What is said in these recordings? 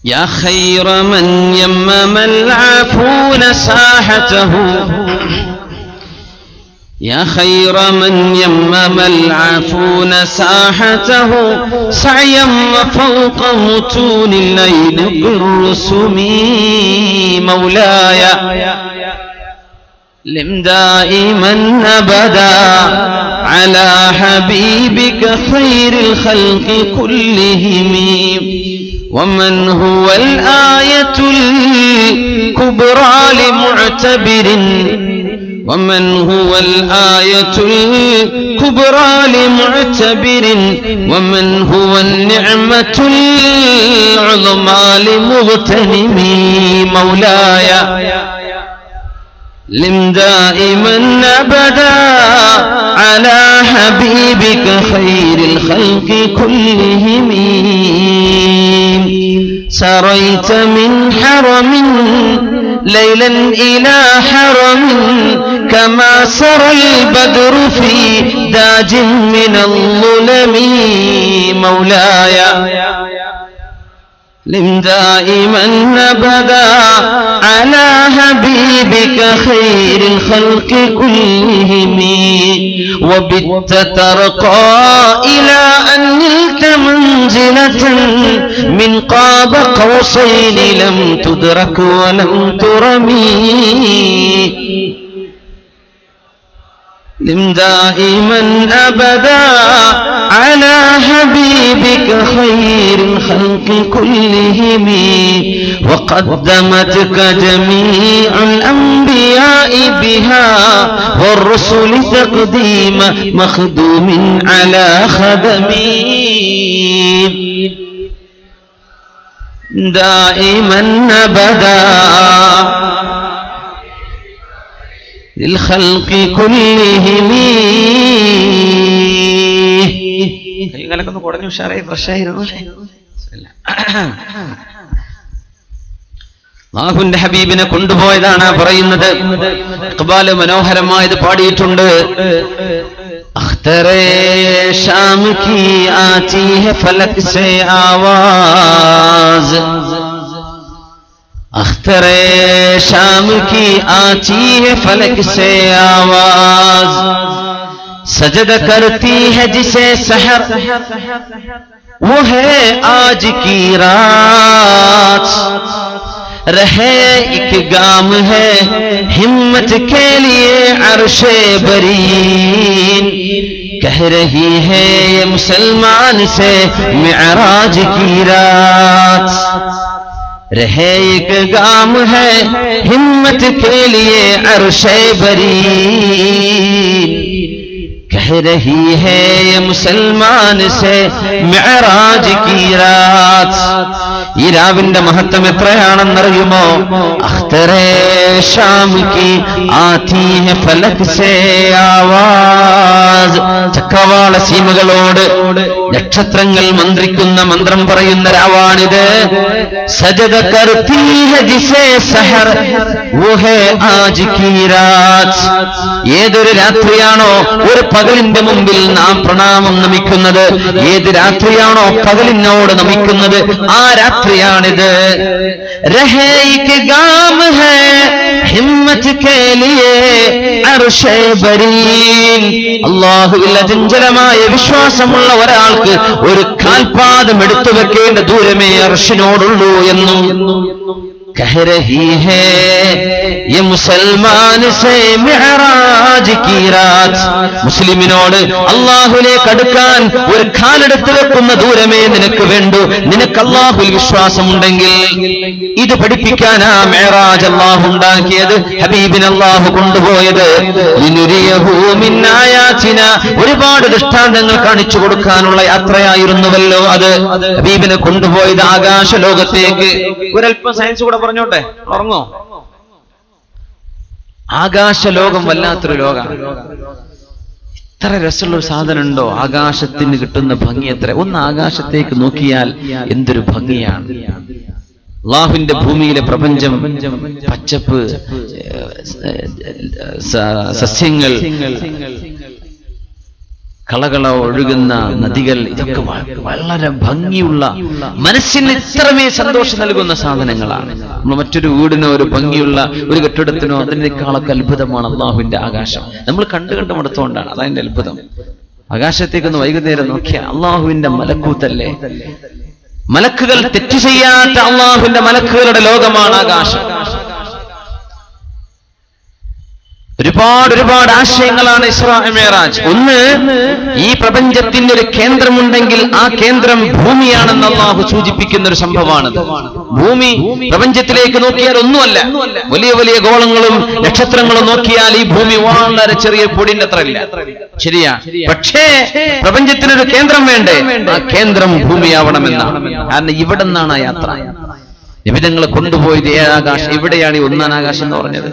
يا خير من يمم العافون ساحته يا خير من يمم العافون ساحته سعيا وفوق متون الليل بالرسم مولاي لم دائما أبدا على حبيبك خير الخلق كلهم ومن هو الآية الكبرى لمعتبر ومن هو الآية الكبرى لمعتبر ومن هو النعمة العظمى لمغتنم مولاي لم دائما أبدا على حبيبك خير الخلق كلهم سريت من حرم ليلا إلى حرم كما سرى البدر في داج من الظلم مولاي لم دائما أبدا على حبيبك خير الخلق كلهم وبت ترقى إلى أن نلت منزلة من قاب قوسين لم تدرك ولم ترمي لم دائما أبدا على حبيبك خير الخلق كلهم وقدمتك جميع الأنبياء بها والرسل تقديم مخدوم على خدمي دائما أبدا للخلق كلهم കൈകാലൊക്കെ കുടഞ്ഞു ഉഷാറായി ഫ്രഷായിരുന്നു. അല്ലാഹുവിന്റെ ഹബീബിനെ കൊണ്ടുപോയതാണ് പറയുന്നത്. ഇഖ്ബാൽ മനോഹരമായത് പാടിയിട്ടുണ്ട്. അഖ്തറേ ശാം കി ആതി ഹെ ഫലക് സേ ആവാസ് अख्तरे शाम की आती है फलक से आवाज सजद करती है जिसे सहर वो है आज की रात रहे एक गाम है हिम्मत के लिए अर्शे बरीन कह रही है ये मुसलमान से मिअराज की रात रहे एक गाम है हिम्मत के लिए अर्शे बरी कह रही है ये मुसलमान से मिअराज की रात ഈ രാവിന്റെ മഹത്വം എത്രയാണെന്നറിയുമോ? അഖ്തറേ ശാം കി ആതി ഹെ ഫലക് സേ ആവാസ് ചക്രവാള സീമകളോട് നക്ഷത്രങ്ങൾ മന്ത്രിക്കുന്ന മന്ത്രം പറയുന്ന രാവാണിത്. സജദ കർത്തി ഹെ ജിസേ സഹർ വോ ഹെ ആജ് കി രാത് ഏതൊരു രാത്രിയാണോ ഒരു പകലിന്റെ മുമ്പിൽ നാം പ്രണാമം നമിക്കുന്നത്, ഏത് രാത്രിയാണോ പകലിനോട് നമിക്കുന്നത്, ആ രാത്രിയാണിത്. രഹേ ഏക് ഗാം ഹൈ ഹിമ്മത്ത് കേ ലിയേ അർശേ ബരീൻ അല്ലാഹുവിൽ അചഞ്ചലമായ വിശ്വാസമുള്ള ഒരാൾക്ക് ഒരു കാൽപാദം എടുത്തു വെക്കേണ്ട ദൂരമേ അർശിനോടുള്ളൂ എന്നും कह रही है ये मुसलमान से मिअराज की रात മുസ്ലിമിനോട് അല്ലാഹുവിലേക്ക് അടുക്കാൻ ഒരു കാലെടുത്ത് വെക്കുന്ന ദൂരമേ നിനക്ക് വേണ്ടൂ. നിനക്ക് അല്ലാഹുവിൽ വിശ്വാസമുണ്ടെങ്കിൽ ഇത് പഠിപ്പിക്കാനാ മിഅറാജ് അല്ലാഹു ഉണ്ടാക്കിയത്, ഹബീബിനെ അല്ലാഹു കൊണ്ടുപോയത്. ലിനുരിയഹു മിൻ ആയാതിനാ ഒരുപാട് ദൃഷ്ടാന്തങ്ങൾ കാണിച്ചു കൊടുക്കാനുള്ള യാത്രയായിരുന്നുവല്ലോ അത്. ഹബീബിനെ കൊണ്ടുപോയത് ആകാശ ലോകത്തേക്ക്. ഒരല്പം സയൻസ് കൂടെ പറഞ്ഞോട്ടെ, ഉറങ്ങോ? ആകാശ ലോകം വല്ലാത്തൊരു ലോകമാണ്. ഇത്ര രസമുള്ള ഒരു സാധനം ഉണ്ടോ? ആകാശത്തിന് കിട്ടുന്ന ഭംഗി എത്ര! ഒന്ന് ആകാശത്തേക്ക് നോക്കിയാൽ എന്തൊരു ഭംഗിയാണ്. അല്ലാഹുവിന്റെ ഭൂമിയിലെ പ്രപഞ്ചം, പച്ചപ്പ്, സസ്യങ്ങൾ, കളകള ഒഴുകുന്ന നദികൾ, ഇതൊക്കെ വളരെ ഭംഗിയുള്ള, മനസ്സിന് ഇത്രമേ സന്തോഷം നൽകുന്ന സാധനങ്ങളാണ്. നമ്മൾ മറ്റൊരു വീടിനോ ഒരു ഭംഗിയുള്ള ഒരു കെട്ടിടത്തിനോ അതിനേക്കാളൊക്കെ അത്ഭുതമാണ് അള്ളാഹുവിന്റെ ആകാശം. നമ്മൾ കണ്ടു മടുത്തുകൊണ്ടാണ് അതതിന്റെ അത്ഭുതം. ആകാശത്തേക്കൊന്ന് വൈകുന്നേരം നോക്കിയ അള്ളാഹുവിന്റെ മലക്കൂത്തല്ലേ. മലക്കുകൾ തെറ്റ് ചെയ്യാത്ത അള്ളാഹുവിന്റെ മലക്കുകളുടെ ലോകമാണ് ആകാശം. ഒരുപാട് ആശയങ്ങളാണ് ഇസ്രാ മിഅ്റാജ്. ഒന്ന്, ഈ പ്രപഞ്ചത്തിന്റെ ഒരു കേന്ദ്രമുണ്ടെങ്കിൽ ആ കേന്ദ്രം ഭൂമിയാണെന്ന് അള്ളാഹു സൂചിപ്പിക്കുന്ന ഒരു സംഭവമാണ്. ഭൂമി പ്രപഞ്ചത്തിലേക്ക് നോക്കിയാൽ ഒന്നുമല്ല. വലിയ വലിയ ഗോളങ്ങളും നക്ഷത്രങ്ങളും നോക്കിയാൽ ഈ ഭൂമി വളരെ ചെറിയ പൊടിന്റെ അത്ര ഇല്ല. ശരിയാ. പക്ഷേ പ്രപഞ്ചത്തിനൊരു കേന്ദ്രം വേണ്ടേ? ആ കേന്ദ്രം ഭൂമിയാവണമെന്നാണ്. കാരണം ഇവിടെ നിന്നാണ് ആ യാത്ര. നിബിധങ്ങളെ കൊണ്ടുപോയത് ഏഴാകാശം. ഇവിടെയാണ് ഈ ഒന്നാം ആകാശം എന്ന് പറഞ്ഞത്.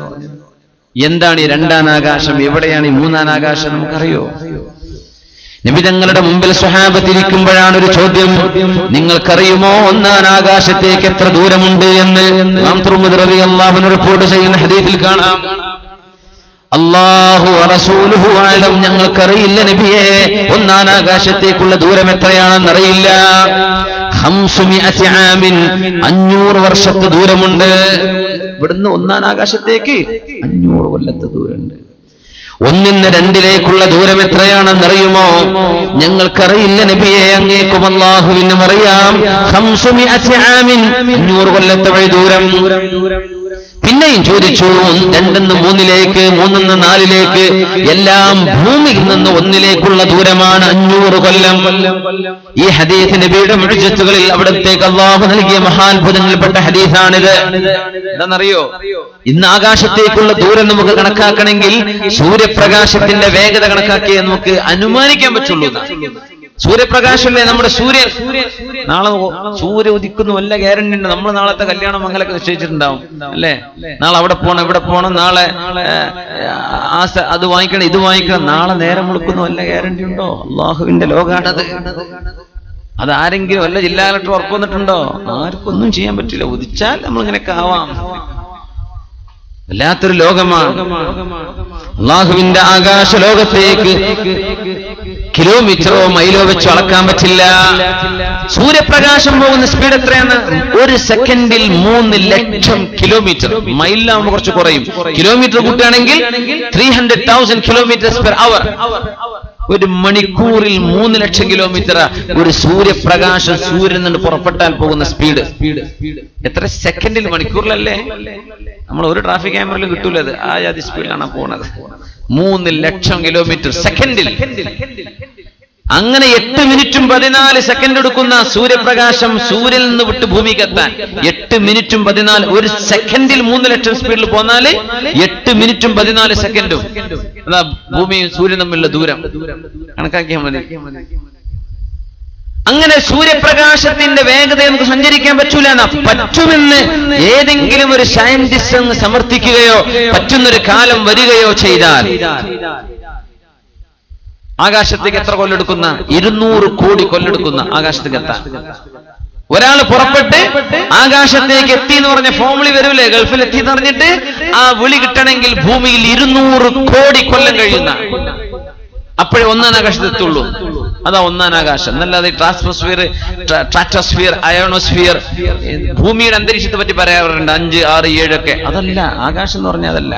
എന്താണ് ഈ രണ്ടാം ആകാശം? എവിടെയാണ് ഈ മൂന്നാം ആകാശം? നമുക്കറിയോ? നിബിധങ്ങളുടെ മുമ്പിൽ സ്വഹാബത്ത് ഇരിക്കുമ്പോഴാണ് ഒരു ചോദ്യം, നിങ്ങൾക്കറിയുമോ ഒന്നാം ആകാശത്തേക്ക് എത്ര ദൂരമുണ്ട് എന്ന്? ഇമാം തുർമുദി റളിയല്ലാഹു അൻഹു റിപ്പോർട്ട് ചെയ്യുന്ന ഹദീസിൽ കാണാം, അല്ലാഹു വറസൂലുഹു അഅലം, ഞങ്ങൾക്കറിയില്ല നബിയേ, ഒന്നാം ആകാശത്തേക്കുള്ള ദൂരം എത്രയാണെന്നറിയില്ല. 500 ആമിൻ, 500 വർഷത്തെ ദൂരമുണ്ട്. ഇവിടുന്ന് ഒന്നാം ആകാശത്തേക്ക് 500 കൊല്ലത്തെ ദൂരമുണ്ട്. 1 നിന്ന് 2 ദൂരം എത്രയാണെന്നറിയുമോ? ഞങ്ങൾക്കറിയില്ല നബിയെ, അങ്ങേക്കും അല്ലാഹുവിനും അറിയാം. 500 ആമിൻ, 500 കൊല്ലത്തെ വഴി ദൂരം. പിന്നെയും ചോദിച്ചു, 2 നിന്ന് 3, 3 നിന്ന് 4, എല്ലാം ഭൂമിയിൽ നിന്ന് 1 ദൂരമാണ് 500 കൊല്ലം. ഈ ഹദീസ് നബിയുടെ മുഅ്ജിസത്തുകളിൽ അവിടത്തേക്ക് അല്ലാഹു നൽകിയ മഹാത്ഭുതങ്ങളിൽപ്പെട്ട ഹദീസാണിത്. എന്താണെന്നറിയോ? ഇന്ന് ആകാശത്തേക്കുള്ള ദൂരം നമുക്ക് കണക്കാക്കണമെങ്കിൽ സൂര്യപ്രകാശത്തിന്റെ വേഗത കണക്കാക്കിയേ നമുക്ക് അനുമാനിക്കാൻ പറ്റുള്ളൂ. സൂര്യപ്രകാശമല്ലേ നമ്മുടെ സൂര്യൻ. നാളെ സൂര്യ ഉദിക്കുന്നു വല്ല ഗ്യാരണ്ടി ഉണ്ട്. നമ്മൾ നാളത്തെ കല്യാണം മംഗലൊക്കെ നിശ്ചയിച്ചിട്ടുണ്ടാവും അല്ലേ? നാളെ അവിടെ പോകണം, ഇവിടെ പോകണം, നാളെ അത് വാങ്ങിക്കണം, ഇത് വാങ്ങിക്കണം. നാളെ നേരം മുളുക്കുന്നു വല്ല ഗ്യാരണ്ടി ഉണ്ടോ? അള്ളാഹുവിന്റെ ലോകാണത്. അതാരെങ്കിലും വല്ല ജില്ലാ കളക്ടർ ഉറപ്പ് വന്നിട്ടുണ്ടോ? ആർക്കൊന്നും ചെയ്യാൻ പറ്റില്ല. ഉദിച്ചാൽ നമ്മളിങ്ങനെയൊക്കെ ആവാം. വല്ലാത്തൊരു ലോകമാണ് അള്ളാഹുവിന്റെ ആകാശ ലോകത്തേക്ക്. കിലോമീറ്ററോ മൈലോ വെച്ചോ അളക്കാൻ പറ്റില്ല. സൂര്യപ്രകാശം പോകുന്ന സ്പീഡ് എത്രയാണ്? 1 സെക്കൻഡിൽ 3 ലക്ഷം കിലോമീറ്റർ. മൈലിലാവുമ്പോൾ കുറച്ച് കുറയും. കിലോമീറ്റർ കൂട്ടുകയാണെങ്കിൽ 300,000 കിലോമീറ്റർ പെർ അവർ. 1 മണിക്കൂറിൽ 3 ലക്ഷം കിലോമീറ്റർ ഒരു സൂര്യപ്രകാശം സൂര്യനിൽ നിന്ന് പുറപ്പെട്ടാൽ പോകുന്ന സ്പീഡ്. എത്ര സെക്കൻഡിൽ? മണിക്കൂറിലല്ലേ? നമ്മൾ ഒരു ട്രാഫിക് ക്യാമറയിലും കിട്ടൂല അത്. ആ ജാതി സ്പീഡിലാണ് പോകുന്നത്. 3 ലക്ഷം കിലോമീറ്റർ സെക്കൻഡിൽ. അങ്ങനെ 8 മിനിറ്റും 14 സെക്കൻഡ് എടുക്കുന്ന സൂര്യപ്രകാശം സൂര്യനിൽ നിന്ന് വിട്ട് ഭൂമിക്ക് എത്താൻ 8 മിനിറ്റും 14. 1 സെക്കൻഡിൽ 3 ലക്ഷം സ്പീഡിൽ പോന്നാല് 8 മിനിറ്റും 14 സെക്കൻഡും. അതാ ഭൂമിയും സൂര്യൻ തമ്മിലുള്ള ദൂരം കണക്കാക്കിയാൽ മതി. അങ്ങനെ സൂര്യപ്രകാശത്തിന്റെ വേഗത നമുക്ക് സഞ്ചരിക്കാൻ പറ്റൂല. പറ്റുമെന്ന് ഏതെങ്കിലും ഒരു സയന്റിസ്റ്റ് എന്ന് സമർത്ഥിക്കുകയോ പറ്റുന്നൊരു കാലം വരികയോ ചെയ്താൽ ആകാശത്തേക്ക് എത്ര കൊല്ലെടുക്കുന്ന? 200 കോടി കൊല്ലെടുക്കുന്ന ആകാശത്തേക്ക് എത്താൻ. ഒരാൾ പുറപ്പെട്ട് ആകാശത്തേക്ക് എത്തി എന്ന് പറഞ്ഞ ഫോമിൽ വരൂലേ? ഗൾഫിൽ എത്തി എന്ന് പറഞ്ഞിട്ട് ആ വിളി കിട്ടണമെങ്കിൽ ഭൂമിയിൽ 200 കോടി കൊല്ലം കഴിയുന്ന അപ്പോഴേ ഒന്നാം ആകാശത്തെത്തുള്ളൂ. അതാ ഒന്നാം ആകാശം. എന്നല്ലാതെ ട്രാൻസ്ഫോസ്ഫിയർ, സ്ട്രാറ്റോസ്ഫിയർ, അയോണോസ്ഫിയർ, ഭൂമിയുടെ അന്തരീക്ഷത്തെ പറ്റി പറയാറുണ്ട് 5, 6, 7 ഒക്കെ. അതല്ല ആകാശം എന്ന് പറഞ്ഞാൽ അതല്ല.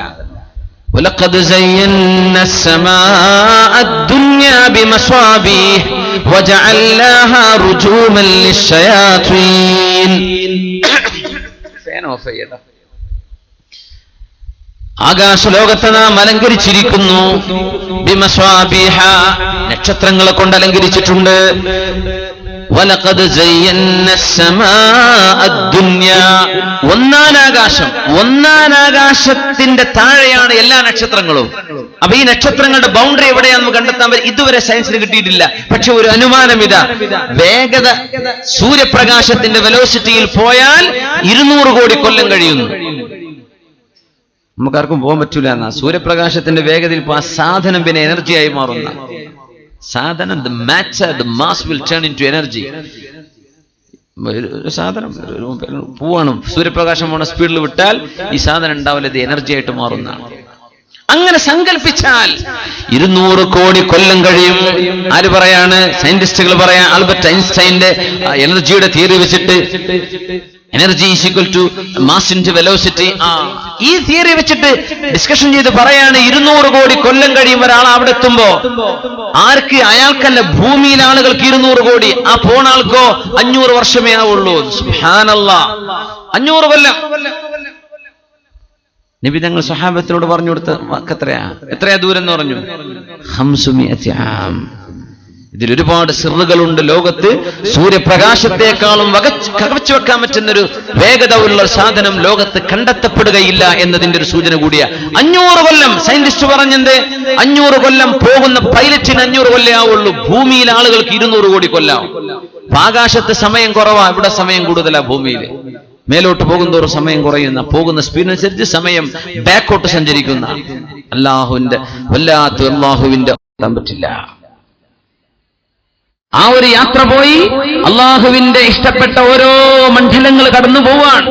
وَلَقَدْ زَيَّنَّا السَّمَاءَ الدُّنْيَا بِمَصَابِيحَ وَجَعَلْنَاهَا رُجُومًا لِلشَّيَاطِينِ. ആകാശലോകത്തെ നാം അലങ്കരിച്ചിരിക്കുന്നു. ബിമസ്വാബിഹ, നക്ഷത്രങ്ങളെ കൊണ്ട് അലങ്കരിച്ചിട്ടുണ്ട്. വലഖദ് സയ്യന്ന السماء الدنيا, ഒന്നാം ആകാശത്തിന്റെ താഴെയാണ് എല്ലാ നക്ഷത്രങ്ങളും. അപ്പൊ ഈ നക്ഷത്രങ്ങളുടെ ബൗണ്ടറി എവിടെയാണെന്ന് നമുക്ക് കണ്ടെത്താൻ ഇതുവരെ സയൻസിന് കിട്ടിയിട്ടില്ല. പക്ഷെ ഒരു അനുമാനം ഇതാ, വേഗത സൂര്യപ്രകാശത്തിന്റെ വെലോസിറ്റിയിൽ പോയാൽ 200 കോടി കൊല്ലം കഴിയുന്നു. നമുക്കാർക്കും പോകാൻ പറ്റൂല എന്നാ. സൂര്യപ്രകാശത്തിന്റെ വേഗതയിൽ ആ സാധനം പിന്നെ എനർജിയായി മാറുന്ന സാധനം. the matter, the mass will turn into energy. ഒരു സാധനം പൂവാണ്, സൂര്യപ്രകാശം പോണ സ്പീഡിൽ വിട്ടാൽ ഈ സാധനം ഉണ്ടാവില്ല, ഇത് എനർജി ആയിട്ട് മാറുന്നതാണ്. അങ്ങനെ സങ്കല്പിച്ചാൽ 200 കോടി കൊല്ലം കഴിയും. ആര് പറയാണ്? സയന്റിസ്റ്റുകൾ പറയാൻ. ആൽബർട്ട് ഐൻസ്റ്റൈന്റെ എനർജിയുടെ തിയറി വെച്ചിട്ട് energy is equal to mass into velocity, ഈ തിയറി വെച്ചിട്ട് ഡിസ്കഷൻ ചെയ്ത് പറയാണ് 200 കോടി കൊല്ലം കഴിയും ഒരാൾ അവിടെ എത്തുമ്പോ. ആർക്ക്? അയാൾക്കല്ല, ഭൂമിയിലെ ആളുകൾക്ക് 200 കോടി. ആ പോണ ആൾക്കോ 500 വർഷമേ ആവുള്ളൂ. സുബ്ഹാനല്ലാഹ്, 500 കൊല്ലം. നബി തങ്ങൾ സ്വഹാബത്തിനോട് പറഞ്ഞു കൊടുത്ത എത്രയാ ദൂരം എന്ന് പറഞ്ഞു? 500 ആം. ഇതിൽ ഒരുപാട് സിറുകളുണ്ട്. ലോകത്ത് സൂര്യപ്രകാശത്തെക്കാളും കവച്ചു വെക്കാൻ പറ്റുന്നൊരു വേഗത ഉള്ള സാധനം ലോകത്ത് കണ്ടെത്തപ്പെടുകയില്ല എന്നതിന്റെ ഒരു സൂചന കൂടിയാ. 500 കൊല്ലം. സയന്റിസ്റ്റ് പറഞ്ഞെന്ത്? 500 കൊല്ലം പോകുന്ന പൈലറ്റിന് 500 കൊല്ലം ആവുള്ളൂ. ഭൂമിയിലെ ആളുകൾക്ക് 200 കോടി കൊല്ലാവും. ആകാശത്ത് സമയം കുറവാ, ഇവിടെ സമയം കൂടുതലാ. ഭൂമിയിൽ മേലോട്ട് പോകുന്തോറും സമയം കുറയുന്ന, പോകുന്ന സ്പീഡിനനുസരിച്ച് സമയം ബാക്കോട്ട് സഞ്ചരിക്കുന്ന അല്ലാഹുവിന്റെ പറ്റില്ല. ആ ഒരു യാത്ര പോയി അള്ളാഹുവിന്റെ ഇഷ്ടപ്പെട്ട ഓരോ മണ്ഡലങ്ങൾ കടന്നു പോവാൻ.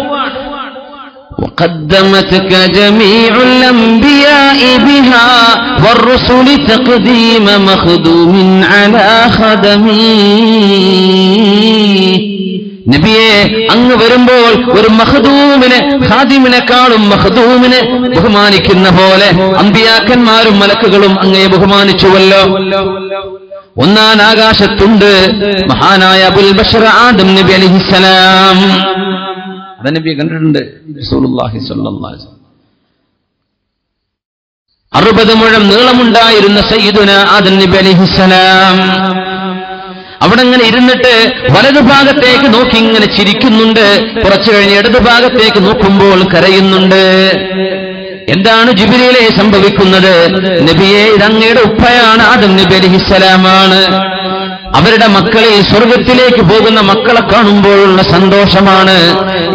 وقدمتك جميع الأنبياء بها والرسل تقديم مخدوم على خدمي. നബിയെ, അങ്ങ് വരുമ്പോൾ ഒരു മഖ്ദൂമിനെ, ഖാദിമിനെക്കാളും മഖ്ദൂമിനെ ബഹുമാനിക്കുന്ന പോലെ അമ്പിയാക്കന്മാരും മലക്കുകളും അങ്ങയെ ബഹുമാനിച്ചുവല്ലോ. ഒന്നാം ആകാശത്തുണ്ട് മഹാനായ അബുൽ ബശർ ആദം നബി അലൈഹിസ്സലാം. അത് നബി കണ്ടിട്ടുണ്ട്. റസൂലുള്ളാഹി സ്വല്ലല്ലാഹു അലൈഹി വസല്ലം 60 മുഴം നീളമുണ്ടായിരുന്ന സയ്യിദുന ആദം നബി അലൈഹിസ്സലാം അവിടെ ഇങ്ങനെ ഇരുന്നിട്ട് വലതുഭാഗത്തേക്ക് നോക്കി ഇങ്ങനെ ചിരിക്കുന്നുണ്ട്. കുറച്ചു കഴിഞ്ഞ് ഇടതുഭാഗത്തേക്ക് നോക്കുമ്പോൾ കരയുന്നുണ്ട്. എന്താണ് ജിബ്രീലേ സംഭവിക്കുന്നത്? നബിയെ, ഇതങ്ങയുടെ ഉപ്പയാണ്, ആദം നബി അലൈഹിസ്സലാമാണ്. അവരുടെ മക്കളിൽ സ്വർഗത്തിലേക്ക് പോകുന്ന മക്കളെ കാണുമ്പോഴുള്ള സന്തോഷമാണ്.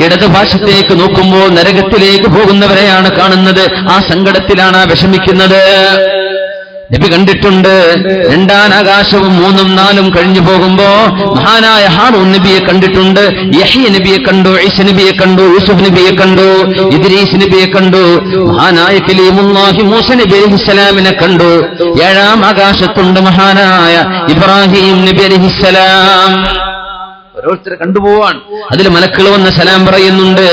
ഇടതുഭാഷത്തേക്ക് നോക്കുമ്പോൾ നരകത്തിലേക്ക് പോകുന്നവരെയാണ് കാണുന്നത്. ആ സങ്കടത്തിലാണ് വിഷമിക്കുന്നത്. നബി കണ്ടിട്ടുണ്ട്. 2ാം ആകാശവും 3ഉം 4ഉം കഴിഞ്ഞു പോകുമ്പോ മഹാനായ ഹാറൂൻ നബിയെ കണ്ടിട്ടുണ്ട്. യഹ്യ നബിയെ കണ്ടു, ഈസ നബിയെ കണ്ടു, യൂസുഫ് നബിയെ കണ്ടു, ഇദ്രീസ് നബിയെ കണ്ടു, മഹാനായ കലീമുല്ലാഹി മൂസ നബി അലൈഹിസ്സലാമിനെ കണ്ടു. 7ാം ആകാശത്തുണ്ട് മഹാനായ ഇബ്രാഹിം നബി അലൈഹിസ്സലാം. ഓരോരുത്തരെ കണ്ടുപോവാൻ. അതിൽ മലക്കുകൾ വന്ന് സലാം പറയുന്നുണ്ട്.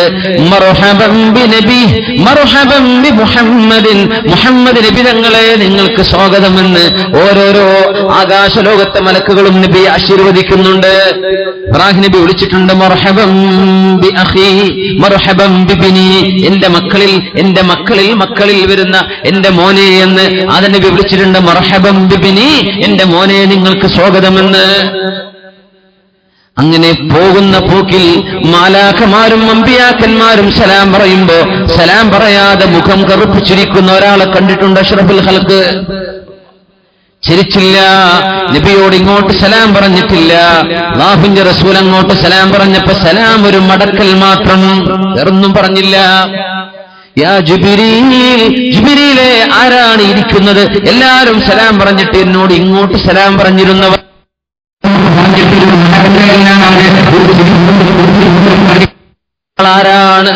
മർഹബൻ ബി നബി, മർഹബൻ ബി മുഹമ്മദിൻ, മുഹമ്മദ് നബി തങ്ങളെ നിങ്ങൾക്ക് സ്വാഗതമെന്ന് ഓരോരോ ആകാശലോകത്തെ മലക്കുകളും നബിയെ ആശീർവദിക്കുന്നുണ്ട്. ഇബ്രാഹിം നബി വിളിച്ചിട്ടുണ്ട്, മർഹബൻ ബി അഖി, മർഹബൻ ബി ബിനി, എന്റെ മക്കളിൽ വരുന്ന എന്റെ മോനെ എന്ന് ആദം നബി വിളിച്ചിട്ടുണ്ട്. മർഹബൻ ബി ബിനി, എന്റെ മോനെ നിങ്ങൾക്ക് സ്വാഗതമെന്ന്. അങ്ങനെ പോകുന്ന പോക്കിൽ മാലാഖമാരും അമ്പിയാക്കന്മാരും സലാം പറയുമ്പോ സലാം പറയാതെ മുഖം കറുപ്പിച്ചിരിക്കുന്ന ഒരാളെ കണ്ടിട്ടുണ്ട്. അഷ്റഫുൽ ഖൽഖ് ചിരിച്ചില്ല. നബിയോട് ഇങ്ങോട്ട് സലാം പറഞ്ഞിട്ടില്ല. അല്ലാഹുവിന്റെ റസൂൽ അങ്ങോട്ട് സലാം പറഞ്ഞപ്പോ സലാം ഒരു മടക്കൽ മാത്രം, വേറൊന്നും പറഞ്ഞില്ല. യാ ജിബ്രീൽ, ജിബ്രീലേ, ആരാണ് ഇരിക്കുന്നത്? എല്ലാരും സലാം പറഞ്ഞിട്ട് എന്നോട് ഇങ്ങോട്ട് സലാം പറഞ്ഞിരുന്നവർ ആരാണ്?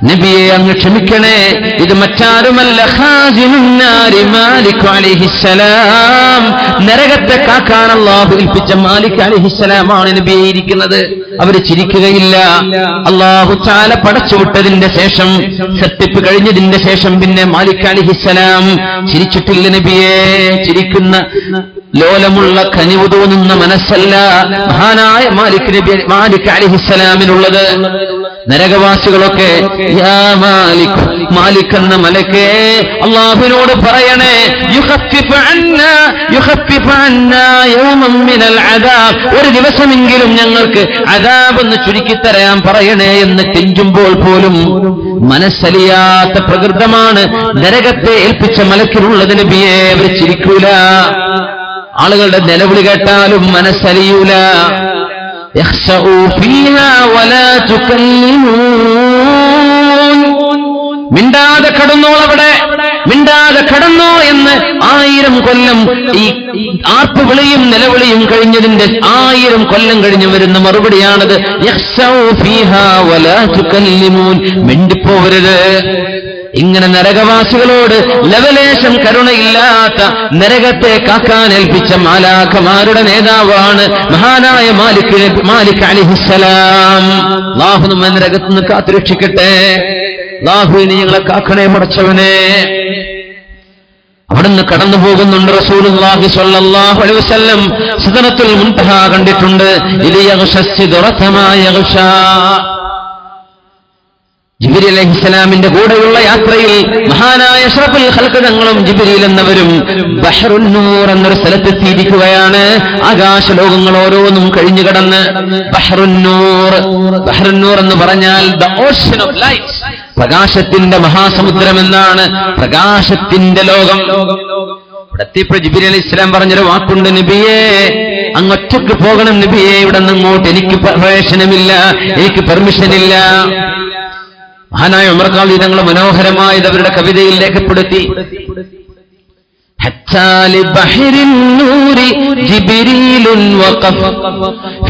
നബിയെ, അങ്ങ് ക്ഷമിക്കണേ, ഇത് മറ്റാരുമല്ല, ഖാസിനുന്നാരി മാലിക് അലൈഹിസ്സലാം, നരകത്തെ കാക്കാൻ അല്ലാഹു ഏൽപ്പിച്ച മാലിക് അലൈഹിസ്സലാമാണ് നബിയെ ഇരിക്കുന്നത്. അവര് ചിരിക്കുകയില്ല. അല്ലാഹു തആല പടച്ചുവിട്ടതിന്റെ ശേഷം, സൃഷ്ടിപ്പ് കഴിഞ്ഞതിന്റെ ശേഷം പിന്നെ മാലിക് അലൈഹിസ്സലാം ചിരിച്ചിട്ടില്ല നബിയെ. ചിരിക്കുന്ന ലോലമുള്ള കനിവ് തോന്നുന്ന മനസ്സല്ല മഹാനായ മാലിക് അലൈഹിസ്സലാമിനുള്ളത്. നരകവാസികളൊക്കെ യാ മാലിക്, മാലിക് എന്ന മലക്കേ, അല്ലാഹുവിനോട് പറയണേ, യുഖഫിഫ് അന്നാ യൗമൻ മിനൽ അദാബ്, ഒരു ദിവസമെങ്കിലും ഞങ്ങൾക്ക് അദാബ് ഒന്ന് ചുരുക്കിത്തരാൻ പറയണേ എന്ന് കെഞ്ചുമ്പോൾ പോലും മനസ്സലിയാത്ത പ്രകൃതമാണ് നരകത്തെ ഏൽപ്പിച്ച മലക്കിനുള്ളത് നബിയെ. അവർ ചിരിക്കൂല. ആളുകളുടെ നിലവിളി കേട്ടാലും മനസ്സലിയൂല. മിണ്ടാതെ കടന്നോളവിടെ, മിണ്ടാതെ കടന്നോ എന്ന് 1000 കൊല്ലം ഈ ആർപ്പ് വിളിയും നിലവിളിയും കഴിഞ്ഞതിന്റെ 1000 കൊല്ലം കഴിഞ്ഞു വരുന്ന മറുപടിയാണത്. മിണ്ടിപ്പോവരുത്. ഇങ്ങനെ നരകവാസികളോട് ലവലേശം കരുണയില്ലാത്ത നരകത്തെ കാക്കാൻ ഏൽപ്പിച്ച മാലാഖമാരുടെ നേതാവാണ് മഹാനായ മാലിക് അലൈഹിസ്സലാം. അല്ലാഹു നമ്മെ നരകത്തിൽ നിന്ന് കാത്തുരക്ഷിക്കട്ടെ. അല്ലാഹുവിനെ ഞങ്ങളെ കാക്കണേ പടച്ചവനെ. അവിടുന്ന് കടന്നു പോകുന്നുണ്ട് റസൂലുള്ളാഹി സ്വല്ലല്ലാഹു അലൈഹി വസല്ലം. സിദ്റത്തുൽ മുൻതഹ കണ്ടിട്ടുണ്ട്. ജിബ്രീൽ അലൈഹിസ്സലാമിന്റെ കൂടെയുള്ള യാത്രയിൽ മഹാനായ അഷ്റഫുൽ ഖൽഖ് തങ്ങളും ജിബ്രീൽ എന്നവരും ബഹ്റുൻ നൂർ എന്നൊരു സ്ഥലത്തെത്തിയിരിക്കുകയാണ്. ആകാശലോകങ്ങൾ ഓരോന്നും കഴിഞ്ഞു കടന്ന് ബഹ്റുൻ നൂർ എന്ന് പറഞ്ഞാൽ ദ ഓഷ്യൻ ഓഫ് ലൈറ്റ്, പ്രകാശത്തിന്റെ മഹാസമുദ്രം എന്നാണ്. പ്രകാശത്തിന്റെ ലോകം. ഇവിടെ ജിബ്രീൽ അലൈഹിസ്സലാം പറഞ്ഞൊരു വാക്കുണ്ട്, നബിയേ അങ്ങൊറ്റക്ക് പോകണം നബിയേ, ഇവിടെ നിന്ന് അങ്ങോട്ട് എനിക്ക് പ്രവേശനമില്ല, എനിക്ക് പെർമിഷനില്ല. മഹാനായ ഉമർ ഖാദി തങ്ങൾ മനോഹരമായത് അവരുടെ കവിതയിൽ രേഖപ്പെടുത്തി. حتى لبحر النور جبريل وقف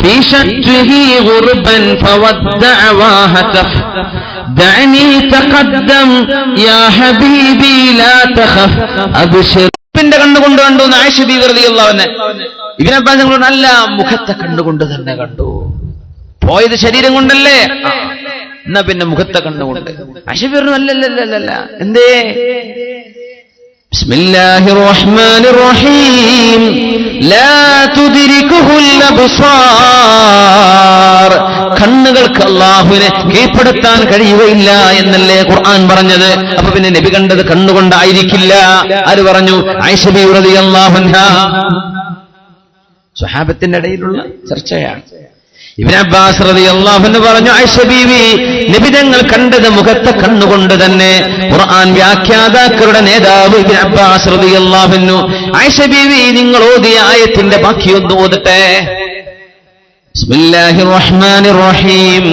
في شته غربا فودع وهتف دعني تقدم يا حبيبي لا تخف أبشر. ിന്റെ കണ്ണുകൊണ്ട് കണ്ടു ആയിഷ ബീവി റളിയല്ലാഹു അൻഹ. ഇബ്നു അബ്ബാസ് തങ്ങൾ നല്ല മുഖത്തെ കണ്ണുകൊണ്ട് തന്നെ കണ്ടു. പോയത് ശരീരം കൊണ്ടല്ലേ, എന്നാ പിന്നെ മുഖത്തെ കണ്ണുകൊണ്ട്. ആയിഷ ബീവി പറഞ്ഞു അല്ലല്ല. എന്തേ? ബിസ്മില്ലാഹിർ റഹ്മാനിർ റഹീം ലാ തുദ്രികുഹുൽ അബ്സാർ. കണ്ണുകൾക്ക് അല്ലാഹുവിനെ കീഴ്പ്പെടുത്താൻ കഴിയുകയില്ല എന്നല്ലേ ഖുർആൻ പറഞ്ഞത്. അപ്പൊ പിന്നെ നബി കണ്ടത് കണ്ണുകൊണ്ടായിരിക്കില്ല. ആര് പറഞ്ഞു? ആയിഷ ബീവി റളിയല്ലാഹു അൻഹ. സ്വഹാബത്തിന്റെ ഇടയിലുള്ള ചർച്ചയാണ്. ഇബ്നു അബ്ബാസ് റളിയല്ലാഹു അൻഹു പറഞ്ഞു, ആയിഷ ബീവി നബി തങ്ങൾ കണ്ടത് മുഖത്തെ കണ്ണുകൊണ്ട് തന്നെ. ഖുർആൻ വ്യാഖ്യാതാക്കളുടെ നേതാവ് ഇബ്നു അബ്ബാസ് റളിയല്ലാഹു അൻഹു, ആയിഷ ബീവി നിങ്ങൾ ഓതിയ ആയത്തിന്റെ ബാക്കിയൊന്ന് ഓതട്ടെ. ബിസ്മില്ലാഹിർ റഹ്മാനിർ റഹീം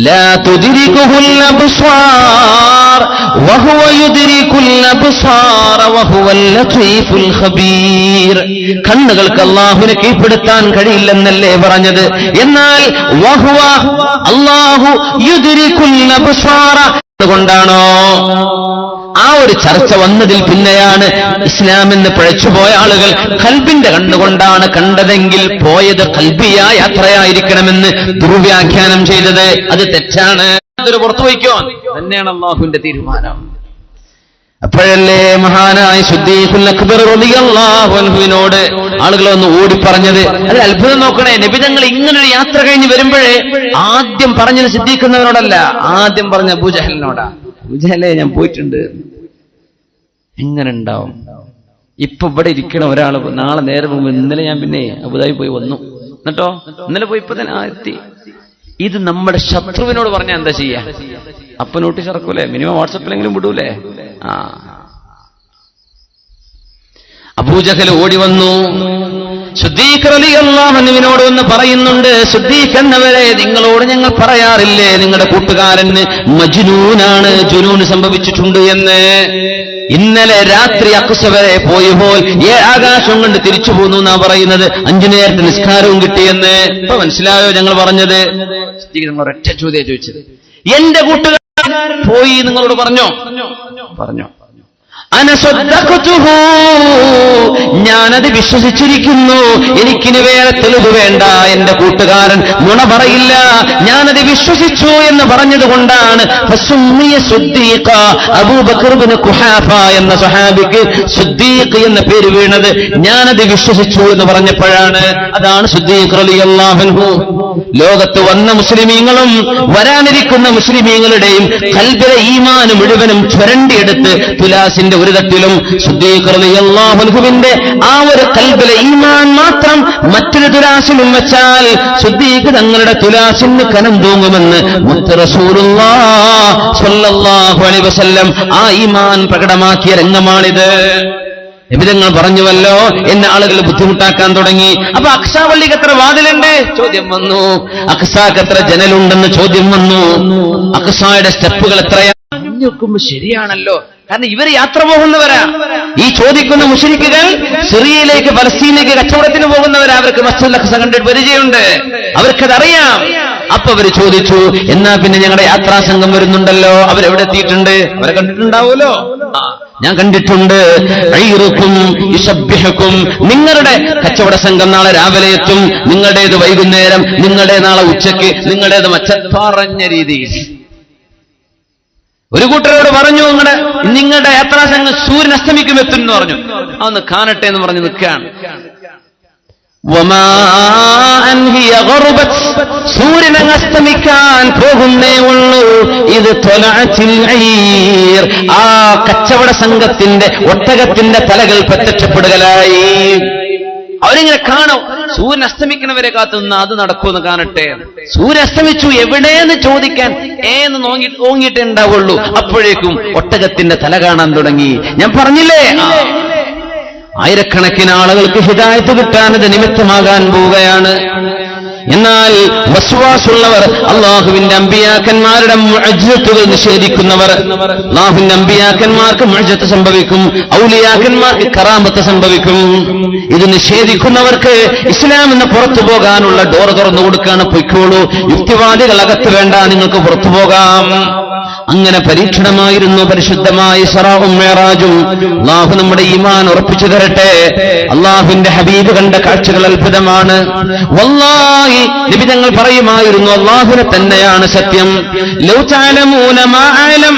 ലാ തുദ്രികുഹുൽ അബ്സാർ വഹുവ യുദ്രികുൽ അബ്സാർ വഹുവൽ ലതീഫുൽ ഖബീർ. കണ്ണുകൾക്ക് അല്ലാഹുവിനെ കീഴ്പ്പെടുത്താൻ കഴിയില്ലെന്നല്ലേ പറഞ്ഞത്. എന്നാൽ വഹുവ അല്ലാഹു യുദ്രികുൽ അബ്സാർ കൊണ്ടാണോ? ആ ഒരു ചർച്ച വന്നതിൽ പിന്നെയാണ് ഇസ്ലാം എന്ന് പഴച്ചുപോയ ആളുകൾ ഖൽബിന്റെ കണ്ണുകൊണ്ടാണ് കണ്ടതെങ്കിൽ പോയത് ഖൽബിയാ യാത്രയായിരിക്കണമെന്ന് ദുർവ്യാഖ്യാനം ചെയ്തത്. അത് തെറ്റാണ്. അതൊരു പുറത്തു വയ്ക്കോ തന്നെയാണ് അല്ലാഹുവിന്റെ തീരുമാനം. അപ്പോഴല്ലേ മഹാനായ സിദ്ദീഖുൽ അക്ബർ റളിയല്ലാഹു അൻഹുവിനോട് ആളുകൾ ഒന്ന് ഓടി പറഞ്ഞത്. അത് അത്ഭുതം നോക്കണേ, നബി തങ്ങൾ ഇങ്ങനൊരു യാത്ര കഴിഞ്ഞ് വരുമ്പോഴേ ആദ്യം പറഞ്ഞത് സിദ്ദീഖിനോടല്ല, ആദ്യം പറഞ്ഞ അബൂജഹലിനോടാ. അബൂജഹലേ ഞാൻ പോയിട്ടുണ്ട്. എങ്ങനെ ഉണ്ടാവും? ഇപ്പൊ ഇവിടെ ഇരിക്കണ ഒരാൾ നാളെ നേരെ പോകുമ്പോൾ ഇന്നലെ ഞാൻ പിന്നെ അബുദാബി പോയി വന്നു എന്നിട്ടോ ഇന്നലെ പോയി ഇപ്പൊ തന്നെ എത്തി. ഇത് നമ്മുടെ ശത്രുവിനോട് പറഞ്ഞാൽ എന്താ ചെയ്യാ? അപ്പൊ നോട്ടീസ് ഇറക്കൂലേ? മിനിമം വാട്സപ്പിലെങ്കിലും വിടൂലേ? അബൂജഹൽ ഓടി വന്നു. സിദ്ദീഖ് റളിയല്ലാഹു അൻഹുവിനോട് വന്ന് പറയുന്നുണ്ട്, സിദ്ദീഖ് എന്നവരെ നിങ്ങളോട് ഞങ്ങൾ പറയാറില്ലേ നിങ്ങളുടെ കൂട്ടുകാരന് മജ്നൂനാണ്, ജുനൂൻ സംഭവിച്ചിട്ടുണ്ട് എന്ന്. ഇന്നലെ രാത്രി അഖ്സ വരെ പോയപ്പോൾ ആകാശം കൊണ്ട് തിരിച്ചു പോന്നു എന്നാ പറയുന്നത്. 5 നേരത്തെ നിസ്കാരവും കിട്ടിയെന്ന്. ഇപ്പൊ മനസ്സിലായോ ഞങ്ങൾ പറഞ്ഞത്? ഒരൊറ്റ ചോദ്യം ചോദിച്ചത്, എന്റെ കൂട്ടുകാരൻ പോയി നിങ്ങളോട് പറഞ്ഞോ? ഞാനത് വിശ്വസിച്ചിരിക്കുന്നു. എനിക്കിന് വേറെ തെളിവ് വേണ്ട. എന്റെ കൂട്ടുകാരൻ നുണ പറയില്ല, ഞാനത് വിശ്വസിച്ചു എന്ന് പറഞ്ഞതുകൊണ്ടാണ് അബൂബക്കർ ഇബ്നു ഖുഹാഫ എന്ന സ്വഹാബിക്ക് സിദ്ദീഖ് എന്ന പേര് വീണത്. ഞാനത് വിശ്വസിച്ചു എന്ന് പറഞ്ഞപ്പോഴാണ്. അതാണ് സിദ്ദീഖ് റളിയല്ലാഹു അൻഹു. ലോകത്ത് വന്ന മുസ്ലിമീങ്ങളും വരാനിരിക്കുന്ന മുസ്ലിമീങ്ങളുടെയും ഖൽബിലെ ഈമാൻ മുഴുവനും ചുരണ്ടിയെടുത്ത് തുലാസിന്റെ ഒരു തട്ടിലും സിദ്ദീഖ് റളിയല്ലാഹു അൻഹുവിന്റെ ആ ഒരു ഖൽബിലെ ഈമാൻ മാത്രം മറ്റൊരു തുലാസിലും വെച്ചാൽ സിദ്ദീഖ് തങ്ങളുടെ തുലാസിന് കനം തൂങ്ങുമെന്ന് മുത്ത് റസൂലുള്ളാഹി സ്വല്ലല്ലാഹു അലൈഹി വസല്ലം ആ ഈമാൻ പ്രകടമാക്കിയ രംഗമാണിത്. നബിതങ്ങൾ പറഞ്ഞുവല്ലോ, എന്നെ ആളുകൾ ബുദ്ധിമുട്ടാക്കാൻ തുടങ്ങി. അപ്പൊ അഖ്സാ പള്ളിക്ക് എത്ര വാതിലുണ്ട് ചോദ്യം വന്നു. അഖ്സാക്ക് എത്ര ജനലുണ്ടെന്ന് ചോദ്യം വന്നു. അഖ്സായുടെ സ്റ്റെപ്പുകൾ എത്രയാണ് നോക്കുമ്പോ ശരിയാണല്ലോ, കാരണം ഇവർ യാത്ര പോകുന്നവരാ. ഈ ചോദിക്കുന്ന മുശ്രിക്കുകൾ സിറിയയിലേക്ക് പലസ്തീനിലേക്ക് കച്ചവടത്തിന് പോകുന്നവരാ. അവർക്ക് മസ്ജിദുൽ അഖ്സ കണ്ടിട്ട് പരിചയമുണ്ട്, അവർക്കതറിയാം. അപ്പൊ അവര് ചോദിച്ചു, എന്നാ പിന്നെ ഞങ്ങളുടെ യാത്രാസംഘം വരുന്നുണ്ടല്ലോ, അവരെവിടെ എത്തിയിട്ടുണ്ട്? അവരെ കണ്ടിട്ടുണ്ടാവുമല്ലോ. ഞാൻ കണ്ടിട്ടുണ്ട്. നിങ്ങളുടെ കച്ചവട സംഘം നാളെ രാവിലെ എത്തും, നിങ്ങളുടേത് വൈകുന്നേരം, നിങ്ങളുടെ നാളെ ഉച്ചയ്ക്ക്, നിങ്ങളുടേത് പറഞ്ഞ രീതിയിൽ. ഒരു കൂട്ടരോട് പറഞ്ഞു, നിങ്ങളുടെ യാത്രാസംഘം സൂര്യൻ അസ്തമിക്കും എത്തും എന്ന് പറഞ്ഞു. അതൊന്ന് കാണട്ടെ എന്ന് പറഞ്ഞ് നിൽക്കുകയാണ്. സൂര്യൻ അസ്തമിക്കാൻ പോകുന്നേ ഉള്ളൂ. ഇത് ആ കച്ചവട സംഘത്തിന്റെ ഒട്ടകത്തിന്റെ തലകൾ പ്രത്യക്ഷപ്പെടുകയായി. അവരിങ്ങനെ കാണും, സൂര്യൻ അസ്തമിക്കണവരെ കാത്തുനിന്ന് അത് നടക്കുമെന്ന് കാണട്ടെ. സൂര്യൻ അസ്തമിച്ചു എവിടെയെന്ന് ചോദിക്കാൻ എന്ന് നോങ്ങിയിട്ടേ ഉണ്ടാവുള്ളൂ. അപ്പോഴേക്കും ഒട്ടകത്തിന്റെ തല കാണാൻ തുടങ്ങി. ഞാൻ പറഞ്ഞില്ലേ, ആയിരക്കണക്കിന് ആളുകൾക്ക് ഹിദായത്ത് കിട്ടാൻ അത് നിമിത്തമാകാൻ പോവുകയാണ്. എന്നാൽ വസ്വാസുള്ളവർ, അള്ളാഹുവിന്റെ അമ്പിയാക്കന്മാരുടെ മുഅ്ജിസത്തുകൾ നിഷേധിക്കുന്നവർ, അള്ളാഹുവിന്റെ അമ്പിയാക്കന്മാർക്ക് മുഅ്ജിസത്ത് സംഭവിക്കും, ഔലിയാക്കന്മാർക്ക് കറാമത്ത് സംഭവിക്കും. ഇത് നിഷേധിക്കുന്നവർക്ക് ഇസ്ലാം എന്ന് പുറത്തു പോകാനുള്ള ഡോർ തുറന്നു കൊടുക്കാണ്. പൊയ്ക്കോളൂ, യുക്തിവാദികൾ അകത്ത് വേണ്ട, നിങ്ങൾക്ക് പുറത്തു പോകാം. അങ്ങനെ പരീക്ഷണമായിരുന്നു പരിശുദ്ധമായ ഇസ്റാഉം മിഅ്റാജും. അല്ലാഹു നമ്മുടെ ഈമാൻ ഉറപ്പിച്ചു തരട്ടെ. അല്ലാഹുവിന്റെ ഹബീബ് കണ്ട കാഴ്ചകൾ അത്ഭുതമാണ്. വല്ലാഹി നബി തങ്ങൾ പറയുമായിരുന്നു, അല്ലാഹുവിനെ തന്നെയാണ് സത്യം. ലൗ തഅലമൂന മാ അഅലം,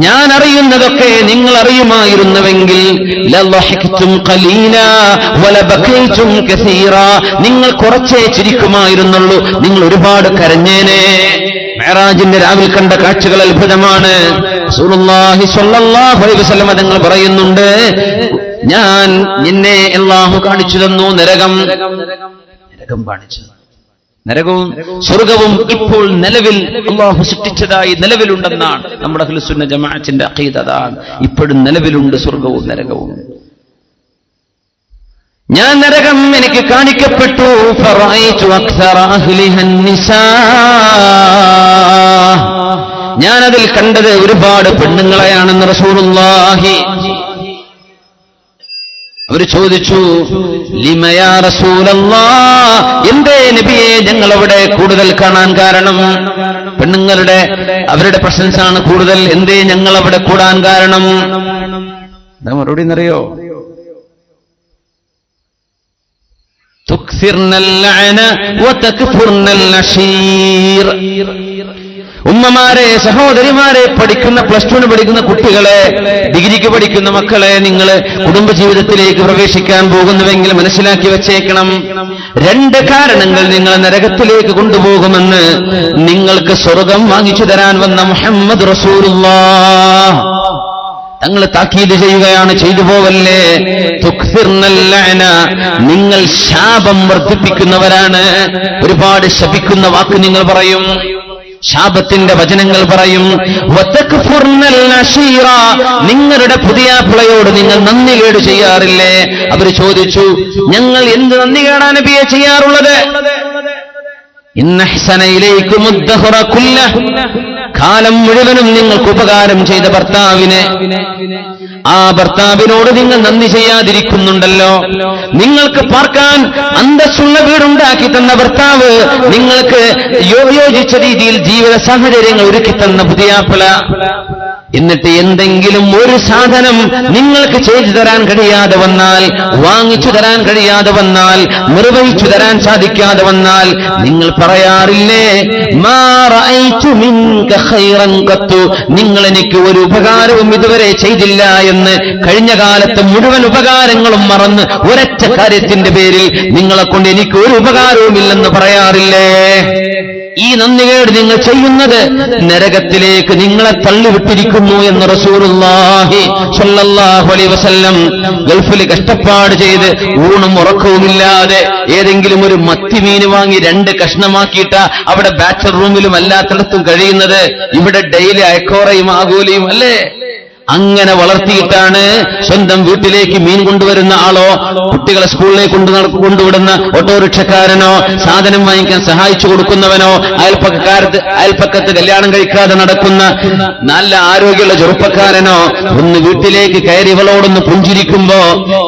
ഞാൻ അറിയുന്നതൊക്കെ നിങ്ങൾ അറിയുമായിരുന്നുവെങ്കിൽ ലളഹിഖ്തും ഖലീലാ വലബഖൈതും കസീറാ, നിങ്ങൾ കുറച്ചേ ചിരിക്കുമായിരുന്നുള്ളൂ, നിങ്ങൾ ഒരുപാട് കരഞ്ഞേനെ. മിഅ്റാജിന്റെ രാവിൽ കണ്ട കാഴ്ചകൾ അത്ഭുതമാണ്. റസൂലുള്ളാഹി സ്വല്ലല്ലാഹു അലൈഹി വസല്ലം തങ്ങൾ പറയുന്നുണ്ട്, ഞാൻ നിന്നെ അല്ലാഹു കാണിച്ചു തന്നു നരകം കാണിച്ചു. നരകവും സ്വർഗവും ഇപ്പോൾ നിലവിൽ അല്ലാഹു സൃഷ്ടിച്ചതായി നിലവിലുണ്ടെന്നാണ് നമ്മുടെ അഹ്ലുസുന്ന ജമാഅത്തിന്റെ അഖീദ. ഇപ്പോഴും നിലവിലുണ്ട് സ്വർഗവും നരകവും. ഞാൻ നരകം എനിക്ക് കാണിക്കപ്പെട്ടു. ഫറഅയ്തു അക്സറ അഹ്ലിഹൻ നിസാ, ഞാൻ അതിൽ കണ്ടത് ഒരുപാട് പെണ്ണുങ്ങളെയാണെന്ന് റസൂലുള്ളാഹി. അവർ ചോദിച്ചു, ലിമയാ റസൂലല്ലാഹ്, എന്തേ നബിയെ ഞങ്ങൾ അവിടെ കൂടുതൽ കാണാൻ കാരണം? പെണ്ണുങ്ങളുടെ അവരുടെ പ്രസൻസ് ആണ് കൂടുതൽ, എന്തേ ഞങ്ങൾ അവിടെ കൂടാൻ കാരണം? എന്താ മറുപടി എന്നറിയോ? തുക്സിർനൽ ലഅന വതക്ഫുർനൽ അശീർ. ഉമ്മമാരെ, സഹോദരിമാരെ, പഠിക്കുന്ന പ്ലസ് ടുവിന് പഠിക്കുന്ന കുട്ടികളെ, ഡിഗ്രിക്ക് പഠിക്കുന്ന മക്കളെ, നിങ്ങൾ കുടുംബജീവിതത്തിലേക്ക് പ്രവേശിക്കാൻ പോകുന്നുവെങ്കിൽ മനസ്സിലാക്കി വെച്ചേക്കണം, 2 കാരണങ്ങൾ നിങ്ങളെ നരകത്തിലേക്ക് കൊണ്ടുപോകുമെന്ന് നിങ്ങൾക്ക് സ്വർഗം വാങ്ങിച്ചു തരാൻ വന്ന മുഹമ്മദ് റസൂലുള്ളാഹ് തങ്ങൾ താക്കീത് ചെയ്യുകയാണ്. ചെയ്തു പോവല്ലേ. തുക്സിർനൽ ലഅന, നിങ്ങൾ ശാപം വർദ്ധിപ്പിക്കുന്നവരാണ്. ഒരുപാട് ശപിക്കുന്ന വാക്ക് നിങ്ങൾ പറയും, ശാപത്തിന്റെ വചനങ്ങൾ പറയും. വതക്ഫുർനൽ അശീറ, നിങ്ങളുടെ പുതിയാപ്പിളയോട് നിങ്ങൾ നന്ദികേട് ചെയ്യാറില്ലേ? അവർ ചോദിച്ചു, ഞങ്ങൾ എന്ത് നന്ദികേടാണ് നബിയെ ചെയ്യാറുള്ളത്? ഇന്നഹ്സന ഇലൈകുമുദ് ദഹ്റ കുല്ലഹ്, കാലം മുഴുവനും നിങ്ങൾക്ക് ഉപകാരം ചെയ്ത ഭർത്താവിനെ, ആ ഭർത്താവിനോട് നിങ്ങൾ നന്ദി ചെയ്യാതിരിക്കുന്നുണ്ടല്ലോ. നിങ്ങൾക്ക് പാർക്കാൻ അന്തസ്സുള്ള വീടുണ്ടാക്കി തന്ന ഭർത്താവ്, നിങ്ങൾക്ക് യോജിച്ച രീതിയിൽ ജീവിത സാഹചര്യങ്ങൾ ഒരുക്കി തന്ന പുതിയാപ്പിള, എന്നിട്ട് എന്തെങ്കിലും ഒരു സാധനം നിങ്ങൾക്ക് ചെയ്തു തരാൻ കഴിയാതെ വന്നാൽ, വാങ്ങിച്ചു തരാൻ കഴിയാതെ വന്നാൽ, നിർവഹിച്ചു തരാൻ സാധിക്കാതെ വന്നാൽ നിങ്ങൾ പറയാറില്ലേ, മാ റഅയ്തു മിൻക ഖൈറൻ ഖത്തു, നിങ്ങൾ എനിക്ക് ഒരു ഉപകാരവും ഇതുവരെ ചെയ്തില്ല എന്ന് കഴിഞ്ഞ കാലത്തെ മുഴുവൻ ഉപകാരങ്ങളും മറന്ന് ഒരൊറ്റ കാര്യത്തിന്റെ പേരിൽ നിങ്ങളെ കൊണ്ട് എനിക്ക് ഒരു ഉപകാരവുമില്ലെന്ന് പറയാറില്ലേ? ഈ നന്ദികേട് നിങ്ങൾ ചെയ്യുന്നത് നരകത്തിലേക്ക് നിങ്ങളെ തള്ളിവിട്ടിരിക്കുന്നു എന്ന് റസൂലുള്ളാഹി സ്വല്ലല്ലാഹു അലൈഹി വസല്ലം. ഗൾഫിൽ കഷ്ടപ്പാട് ചെയ്ത് ഊണും ഉറക്കവുമില്ലാതെ ഏതെങ്കിലും ഒരു മത്തിമീൻ വാങ്ങി 2 കഷ്ണമാക്കിയിട്ട് അവിടെ ബാച്ചർ റൂമിലും അല്ലാത്തിടത്തും കഴിയുന്നത്, ഇവിടെ ഡെയിലി അയക്കോറയും ആകൂലിയും അല്ലേ? അങ്ങനെ വളർത്തിയിട്ടാണ് സ്വന്തം വീട്ടിലേക്ക് മീൻ കൊണ്ടുവരുന്ന ആളോ കുട്ടികളെ സ്കൂളിലേക്ക് കൊണ്ടുവിടുന്ന ഓട്ടോറിക്ഷക്കാരനോ സാധനം വാങ്ങിക്കാൻ സഹായിച്ചു കൊടുക്കുന്നവനോ അയൽപ്പക്കത്ത് കല്യാണം കഴിക്കാതെ നടക്കുന്ന നല്ല ആരോഗ്യമുള്ള ചെറുപ്പക്കാരനോ ഒന്ന് വീട്ടിലേക്ക് കയറി ഇവളോടൊന്ന് പുഞ്ചിരിക്കുമ്പോ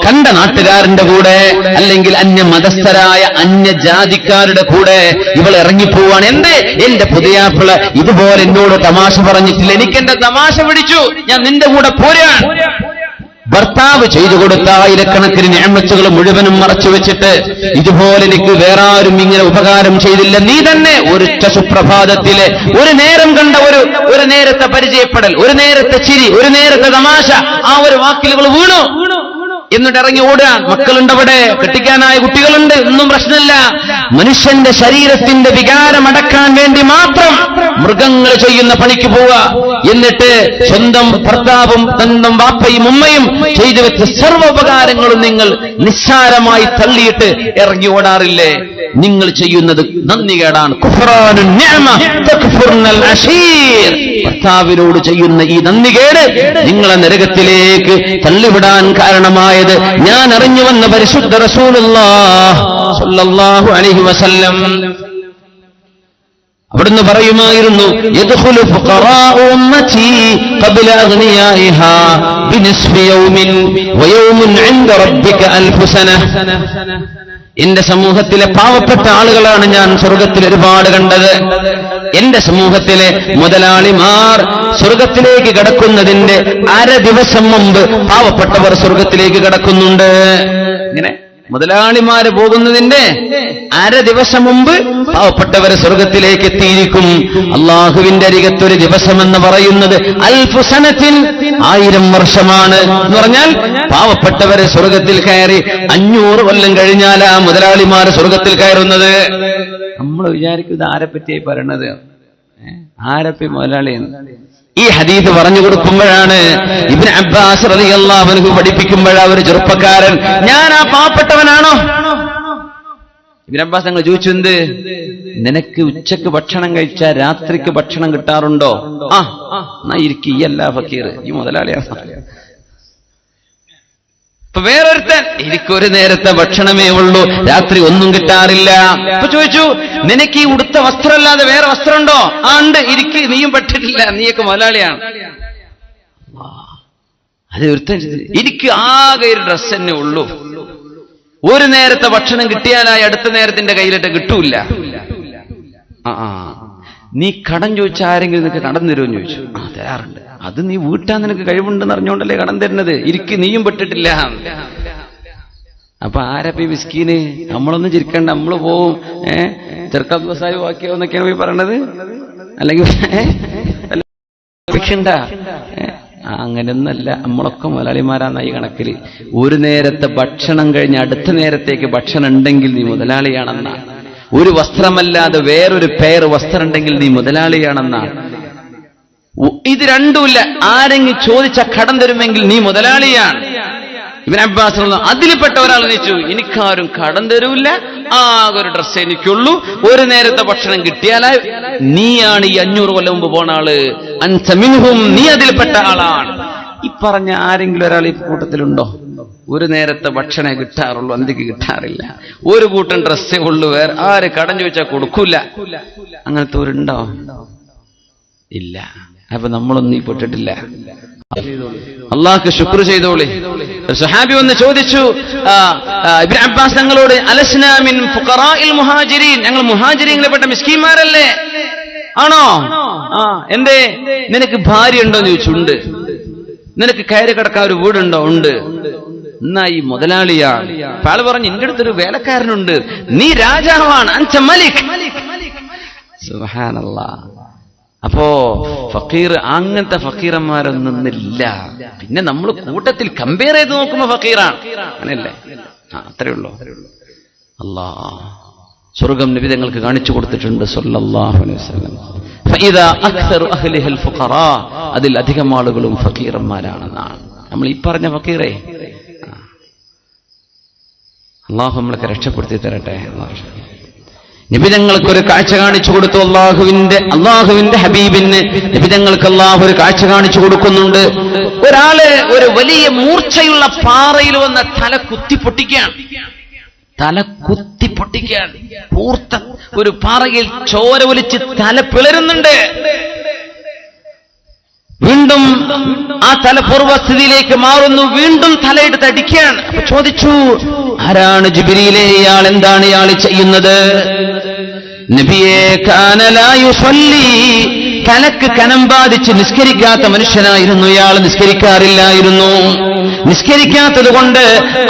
കണ്ട നാട്ടുകാരന്റെ കൂടെ അല്ലെങ്കിൽ അന്യമതസ്ഥരായ അന്യജാതിക്കാരുടെ കൂടെ ഇവൾ ഇറങ്ങിപ്പോവാണ്. എന്റെ പുതിയാപ്പിള ഇതുപോലെ എന്നോട് തമാശ പറഞ്ഞിട്ടില്ല, എനിക്ക് എന്റെ തമാശ പിടിച്ചു, ഞാൻ നിന്റെ കൂടെ പോരാൻ. ഭർത്താവ് ചെയ്തു കൊടുത്ത ആയിരക്കണക്കിന് നിഅമത്തുകൾ മുഴുവനും മറച്ചു വെച്ചിട്ട് ഇതുപോലെ എനിക്ക് വേറെ ആരും ഇങ്ങനെ ഉപകാരം ചെയ്തില്ല, നീ തന്നെ ഒരൊറ്റ സുപ്രഭാതത്തിലെ ഒരു നേരം കണ്ട ഒരു നേരത്തെ പരിചയപ്പെടൽ, ഒരു നേരത്തെ ചിരി, ഒരു നേരത്തെ തമാശ, ആ ഒരു വാക്കിലുകൾ വീണു. എന്നിട്ട് ഇറങ്ങി ഓടാൻ. മക്കളുണ്ടവിടെ, കെട്ടിക്കാനായ കുട്ടികളുണ്ട്, ഒന്നും പ്രശ്നമില്ല. മനുഷ്യന്റെ ശരീരത്തിന്റെ വികാരമടക്കാൻ വേണ്ടി മാത്രം മൃഗങ്ങൾ ചെയ്യുന്ന പണിക്ക് പോവുക. എന്നിട്ട് സ്വന്തം ഭർത്താവും സ്വന്തം വാപ്പയും ഉമ്മയും ചെയ്തു വെച്ച സർവ്വോപകാരങ്ങളും നിങ്ങൾ നിസ്സാരമായി തള്ളിയിട്ട് ഇറങ്ങി ഓടാറില്ലേ? നിങ്ങൾ ചെയ്യുന്നത് നന്ദികേടാണ്. കുഫ്റാനുൻ നിഅമ തക്ഫുർനൽ അശീർ. ഭർത്താവിനോട് ചെയ്യുന്ന ഈ നന്ദികേട് നിങ്ങളെ നരകത്തിലേക്ക് തള്ളിവിടാൻ കാരണമായത് ഞാൻ അറിഞ്ഞു വന്ന പരിശുദ്ധ റസൂലുള്ളാഹി സ്വല്ലല്ലാഹു അലൈഹി വസല്ലം അവിടുന്ന് പറയുമായിരുന്നു, യദ്ഖുലു ഫുഖറാഉ ഉമ്മതി ഖബ്ല അഗ്നിയാഇഹാ ബിനിസ്ഫി യൗമിൻ വയൗമുൻ ഇൻദ റബ്ബിക അൽഫു സനഹ. എന്റെ സമൂഹത്തിലെ പാവപ്പെട്ട ആളുകളാണ് ഞാൻ സ്വർഗത്തിൽ ഒരുപാട് കണ്ടത്. എന്റെ സമൂഹത്തിലെ മുതലാളിമാർ സ്വർഗത്തിലേക്ക് കടക്കുന്നതിന്റെ അര ദിവസം മുമ്പ് പാവപ്പെട്ടവർ സ്വർഗത്തിലേക്ക് കടക്കുന്നുണ്ട്. ഇങ്ങനെ മുതലാളിമാര് പോകുന്നതിന്റെ അര ദിവസം മുമ്പ് പാവപ്പെട്ടവരെ സ്വർഗത്തിലേക്ക് എത്തിയിരിക്കും. അള്ളാഹുവിന്റെ അരികത്തൊരു ദിവസം എന്ന് പറയുന്നത് അൽഫു സനത്തിൻ 1000 വർഷമാണ് എന്ന് പറഞ്ഞാൽ പാവപ്പെട്ടവരെ സ്വർഗത്തിൽ കയറി 500 കൊല്ലം കഴിഞ്ഞാലാ മുതലാളിമാര് സ്വർഗത്തിൽ കയറുന്നത്. നമ്മൾ വിചാരിക്കുന്നത് ആരെപ്പറ്റിയായി പറയണത്, ആരപ്പി മുതലാളിയെന്ന്. ഈ ഹദീസ് പറഞ്ഞു കൊടുക്കുമ്പോഴാണ് ഇബ്നു അബ്ബാസ് റളിയല്ലാഹു അൻഹു പഠിപ്പിക്കുമ്പോഴാ ഒരു ചെറുപ്പക്കാരൻ, ഞാൻ ആ പാവപ്പെട്ടവനാണോ? ഇബ്നു അബ്ബാസ് ഞങ്ങൾ ചോദിച്ചു, എന്ത്, നിനക്ക് ഉച്ചക്ക് ഭക്ഷണം കഴിച്ചാൽ രാത്രിക്ക് ഭക്ഷണം കിട്ടാറുണ്ടോ? എന്നാ ഇരിക്കല്ല ഫക്കീർ, ഈ മുതലാളിയാണ്. ഇപ്പൊ വേറൊരുത്തൻ, എനിക്കൊരു നേരത്തെ ഭക്ഷണമേ ഉള്ളൂ, രാത്രി ഒന്നും കിട്ടാറില്ല. ഇപ്പൊ ചോദിച്ചു, നിനക്ക് ഈ ഉടുത്ത വസ്ത്രമല്ലാതെ വേറെ വസ്ത്രമുണ്ടോ? ഉണ്ട്, ഇരിക്ക്, നീയും പെട്ടിട്ടില്ല, നീയൊക്കെ മുതലാളിയാണ്. അത് ഒരുത്തൻ, എനിക്ക് ആകെ ഒരു ഡ്രസ് തന്നെ ഉള്ളൂ, ഒരു നേരത്തെ ഭക്ഷണം കിട്ടിയാലായി അടുത്ത നേരത്തിന്റെ കയ്യിലിട്ട് കിട്ടൂല. നീ കടം ചോദിച്ച ആരെങ്കിലും നിനക്ക് കടം തരുമെന്ന് ചോദിച്ചു. തരാറുണ്ട്. അത് നീ വീട്ടാൻ നിനക്ക് കഴിവുണ്ടെന്ന് അറിഞ്ഞുകൊണ്ടല്ലേ കടം തരുന്നത്, ഇരിക്ക്, നീയും പെട്ടിട്ടില്ല. അപ്പൊ ആരപ്പ ഈ മിസ്കീന്? നമ്മളൊന്നും ചിരിക്കണ്ട, നമ്മള് പോവും, ചെറുക്ക ദിവസമായി വാക്കിയോ എന്നൊക്കെയാണ് പോയി പറയണത്, അല്ലെങ്കിൽ അങ്ങനെയൊന്നല്ല. നമ്മളൊക്കെ മുതലാളിമാരാന്ന ഈ കണക്കിൽ. ഒരു നേരത്തെ ഭക്ഷണം കഴിഞ്ഞ് അടുത്ത നേരത്തേക്ക് ഭക്ഷണം ഉണ്ടെങ്കിൽ നീ മുതലാളിയാണെന്നാണ്. ഒരു വസ്ത്രമല്ലാതെ വേറൊരു പേർ വസ്ത്രം ഉണ്ടെങ്കിൽ നീ മുതലാളിയാണെന്നാണ്. ഇത് രണ്ടുമില്ല. ആരെങ്കിലും ചോദിച്ച കടം തരുമെങ്കിൽ നീ മുതലാളിയാണ്. ഇബ്നു അബ്ബാസ് അതിൽപ്പെട്ട ഒരാൾ നിശ്ചു, എനിക്കാരും കടം തരൂല്ല, ആകെ ഒരു ഡ്രസ്സ് എനിക്കുള്ളൂ, ഒരു നേരത്തെ ഭക്ഷണം കിട്ടിയാലായി നീയാണ് ഈ 500 കൊല്ലം മുമ്പ് പോണ ആള്, അൻത മിൻഹും, നീ അതിൽപ്പെട്ട ആളാണ്. ഈ പറഞ്ഞ ആരെങ്കിലും ഒരാൾ ഈ കൂട്ടത്തിലുണ്ടോ? ഒരു നേരത്തെ ഭക്ഷണേ കിട്ടാറുള്ളൂ, അന്തിക്ക് കിട്ടാറില്ല, ഒരു കൂട്ടം ഡ്രസ്സേ ഉള്ളൂ, വേറെ ആര് കടം ചോദിച്ചാൽ കൊടുക്കൂല. അങ്ങനത്തെ ഒരുണ്ടോ? ഇല്ല. അപ്പൊ നമ്മളൊന്നും ഈ പെട്ടിട്ടില്ല. അള്ളാഹ്ക്ക് ശുക്ർ ചെയ്തോളി. സഹാബി വന്ന് ചോദിച്ചു ഇബ്നു അബ്ബാസ് തങ്ങളോട്, അലസ്നാ മിൻ ഫുഖറാഇൽ മുഹാജിരീൻ, ഞങ്ങൾ മുഹാജിരീങ്ങളിൽപ്പെട്ട മിസ്കീന്മാരല്ലേ? ആണോ? എന്തേ, നിനക്ക് ഭാര്യ ഉണ്ടോ എന്ന് ചോദിച്ചു. ഉണ്ട്. നിനക്ക് കയറി കിടക്കാൻ ഒരു വീടുണ്ടോ? ഉണ്ട്. എന്നാ ഈ മുതലാളിയാണ്. ആള് പറഞ്ഞു, എന്റെ അടുത്തൊരു വേലക്കാരനുണ്ട്, നീ രാജാവാണ്, അൻത മലിക്. സുബ്ഹാനല്ലാഹ്. അപ്പോ ഫക്കീർ, അങ്ങനത്തെ ഫക്കീറന്മാരൊന്നില്ല. പിന്നെ നമ്മൾ കൂട്ടത്തിൽ കമ്പയർ ചെയ്ത് നോക്കുമ്പോ ഫക്കീറാണ്, അങ്ങനെയല്ലേ? അത്രേ ഉള്ളൂ. അല്ലാഹ് സ്വർഗം നബി തങ്ങൾക്ക് കാണിച്ചു കൊടുത്തിട്ടുണ്ട് സല്ലല്ലാഹു അലൈഹി വസല്ലം. ഫഇദാ അക്സറു അഹ്ലിഹിൽ ഫുഖറാ, അതിൽ അധികം ആളുകളും ഫക്കീറന്മാരാണെന്നാണ്. നമ്മൾ ഈ പറഞ്ഞ ഫക്കീറേ, അല്ലാഹു നമ്മളെ രക്ഷപ്പെടുത്തി തരട്ടെ. നിബിതങ്ങൾക്കൊരു കാഴ്ച കാണിച്ചു കൊടുത്തു. അള്ളാഹുവിന്റെ ഹബീബിന് നിബിതങ്ങൾക്ക് അള്ളാഹു ഒരു കാഴ്ച കാണിച്ചു കൊടുക്കുന്നുണ്ട്. ഒരാള് ഒരു വലിയ മൂർച്ചയുള്ള പാറയിൽ വന്ന തല കുത്തിപ്പൊട്ടിക്കുകയാണ്. പൂർത്ത ഒരു പാറയിൽ ചോര ഒലിച്ച് തല പിളരുന്നുണ്ട്. വീണ്ടും ആ തല പൂർവസ്ഥിതിയിലേക്ക് മാറുന്നു. വീണ്ടും തലയെടുത്ത് അടിക്കുകയാണ്. അപ്പൊ ചോദിച്ചു, ആരാണ് ജിബ്രീലേ, ഇയാൾ എന്താണ് ഇയാൾ ചെയ്യുന്നത്? നബിയേ, കാന ലാ യുസല്ലി, തലക്ക് കനം ബാധിച്ച് നിസ്കരിക്കാത്ത മനുഷ്യനായിരുന്നു ഇയാൾ. നിസ്കരിക്കാറില്ലായിരുന്നു. നിസ്കരിക്കാത്തത് കൊണ്ട്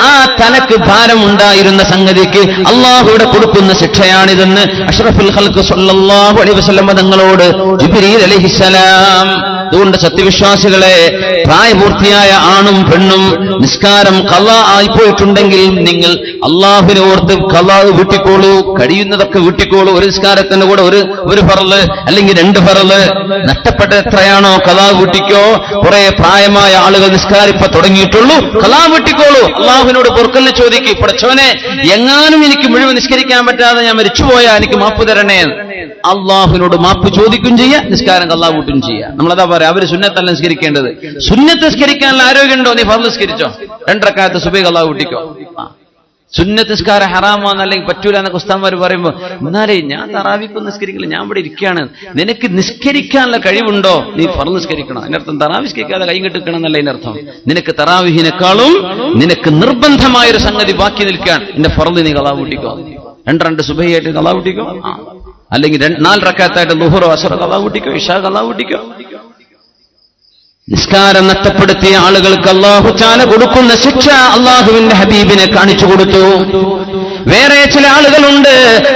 ആ തലക്ക് ഭാരമുണ്ടായിരുന്ന സംഗതിക്ക് അള്ളാഹുവിടെ കൊടുക്കുന്ന ശിക്ഷയാണിതെന്ന് അഷ്റഫുൽ ഖൽഖ് സ്വല്ലല്ലാഹു അലൈഹി വസല്ലം തങ്ങളോട് ജിബ്രീൽ അലൈഹിസ്സലാം. അതുകൊണ്ട് സത്യവിശ്വാസികളെ, പ്രായപൂർത്തിയായ ആണും പെണ്ണും നിസ്കാരം ഖളാ ആയിപ്പോയിട്ടുണ്ടെങ്കിൽ നിങ്ങൾ അള്ളാഹുവിനെ ഓർത്ത് ഖളാ വീട്ടിക്കോളൂ. കഴിയുന്നതൊക്കെ വീട്ടിക്കോളൂ. ഒരു നിസ്കാരത്തിന്റെ കൂടെ ഒരു ഫറള് അല്ലെങ്കിൽ 2 ഫറള് നഷ്ടപ്പെട്ട എത്രയാണോ ഖളാ വീട്ടിക്കോ. കുറെ പ്രായമായ ആളുകൾ നിസ്കാരിപ്പ തുടങ്ങിയിട്ടുള്ളൂ, ഖളാ വീട്ടിക്കോളൂ. അള്ളാഹുവിനോട് പൊറുക്കലിനെ ചോദിക്കും, പടച്ചോനെ, എങ്ങാനും എനിക്ക് മുഴുവൻ നിസ്കരിക്കാൻ പറ്റാതെ ഞാൻ മരിച്ചുപോയാ എനിക്ക് മാപ്പ് തരണേ. അള്ളാഹുവിനോട് മാപ്പ് ചോദിക്കും ചെയ്യാം, നിസ്കാരം ഖളാ വീട്ടും ചെയ്യാം. നമ്മളതാ പറയാം, അവര് സുന്നത്തല്ല നിസ്കരിക്കേണ്ടത്. സുന്നത്ത് നിസ്കരിക്കാനുള്ള ആരോഗ്യമുണ്ടോ? നീ ഫർള് നിസ്കരിച്ചോ, 2 റക്അത്ത് സുബഹി ഖളാ വീട്ടിക്കോ. സുന്നത്ത് നിസ്കാരം ഹറാമാന്ന് അല്ലെങ്കിൽ പറ്റൂല എന്നൊക്കെ ഉസ്താദ്മാർ പറയുമ്പോൾ, എന്നാലേ ഞാൻ തറാവിക്ക് നിസ്കരിക്കില്ല, ഞാൻ ഇവിടെ ഇരിക്കുകയാണ്. നിനക്ക് നിസ്കരിക്കാനുള്ള കഴിവുണ്ടോ? നീ ഫർള് നിസ്കരിക്കണം. അതിനർത്ഥം തറാവി നിസ്കരിക്കാതെ കൈ കെട്ടിക്കണം എന്നല്ല അതിനർത്ഥം. നിനക്ക് തറാവിഹിനേക്കാളും നിനക്ക് നിർബന്ധമായൊരു സംഗതി ബാക്കി നിൽക്കാൻ, എന്റെ ഫർള് നീ ഖളാ വീട്ടിക്കോ. 2 സുബഹിയായിട്ട് ഖളാ വീട്ടിക്കോ, അല്ലെങ്കിൽ 4 റക്അത്തായിട്ട് ളുഹ്ർ അസ്ർ ഖളാ വീട്ടിക്കോ, ഇശാ ഖളാ വീട്ടിക്കോ. നിസ്കാരം നഷ്ടപ്പെടുത്തിയ ആളുകൾക്ക് അല്ലാഹു തആല കൊടുക്കുന്ന ശിക്ഷ അല്ലാഹുവിന്റെ ഹബീബിനെ കാണിച്ചു കൊടുത്തു. വേറെ ചില ആളുകളുണ്ട്,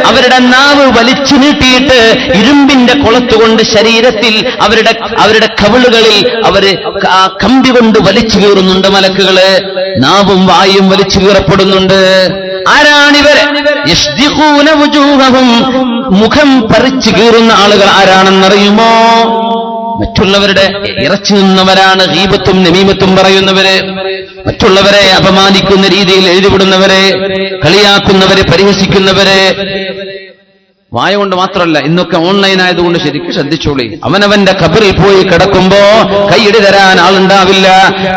അവരുടെ നാവ് വലിച്ചു നീട്ടിയിട്ട് ഇരുമ്പിന്റെ കൊളത്തുകൊണ്ട് ശരീരത്തിൽ അവരുടെ കവിളുകളിൽ അവര് കമ്പി കൊണ്ട് വലിച്ചു കീറുന്നുണ്ട്. മലക്കുകള് നാവും വായും വലിച്ചു കീറപ്പെടുന്നുണ്ട്. ആരാണിവര്? യസ്ദിഖൂന വുജൂഹഹും, മുഖം പറിച്ചു കീറുന്ന ആളുകൾ ആരാണെന്നറിയുമോ? മറ്റുള്ളവരുടെ ഇറച്ചു നിന്നവരാണ്. ഗീബത്തും നമീമത്തും പറയുന്നവര്, മറ്റുള്ളവരെ അപമാനിക്കുന്ന രീതിയിൽ എഴുതിവിടുന്നവരെ, കളിയാക്കുന്നവരെ, പരിഹസിക്കുന്നവരെ. വായ കൊണ്ട് മാത്രമല്ല, ഇന്നൊക്കെ ഓൺലൈൻ ആയതുകൊണ്ട് ശരിക്കും ശ്രദ്ധിച്ചോളി. അവനവന്റെ ഖബറിൽ പോയി കിടക്കുമ്പോ കൈയിടി തരാൻ ആളുണ്ടാവില്ല.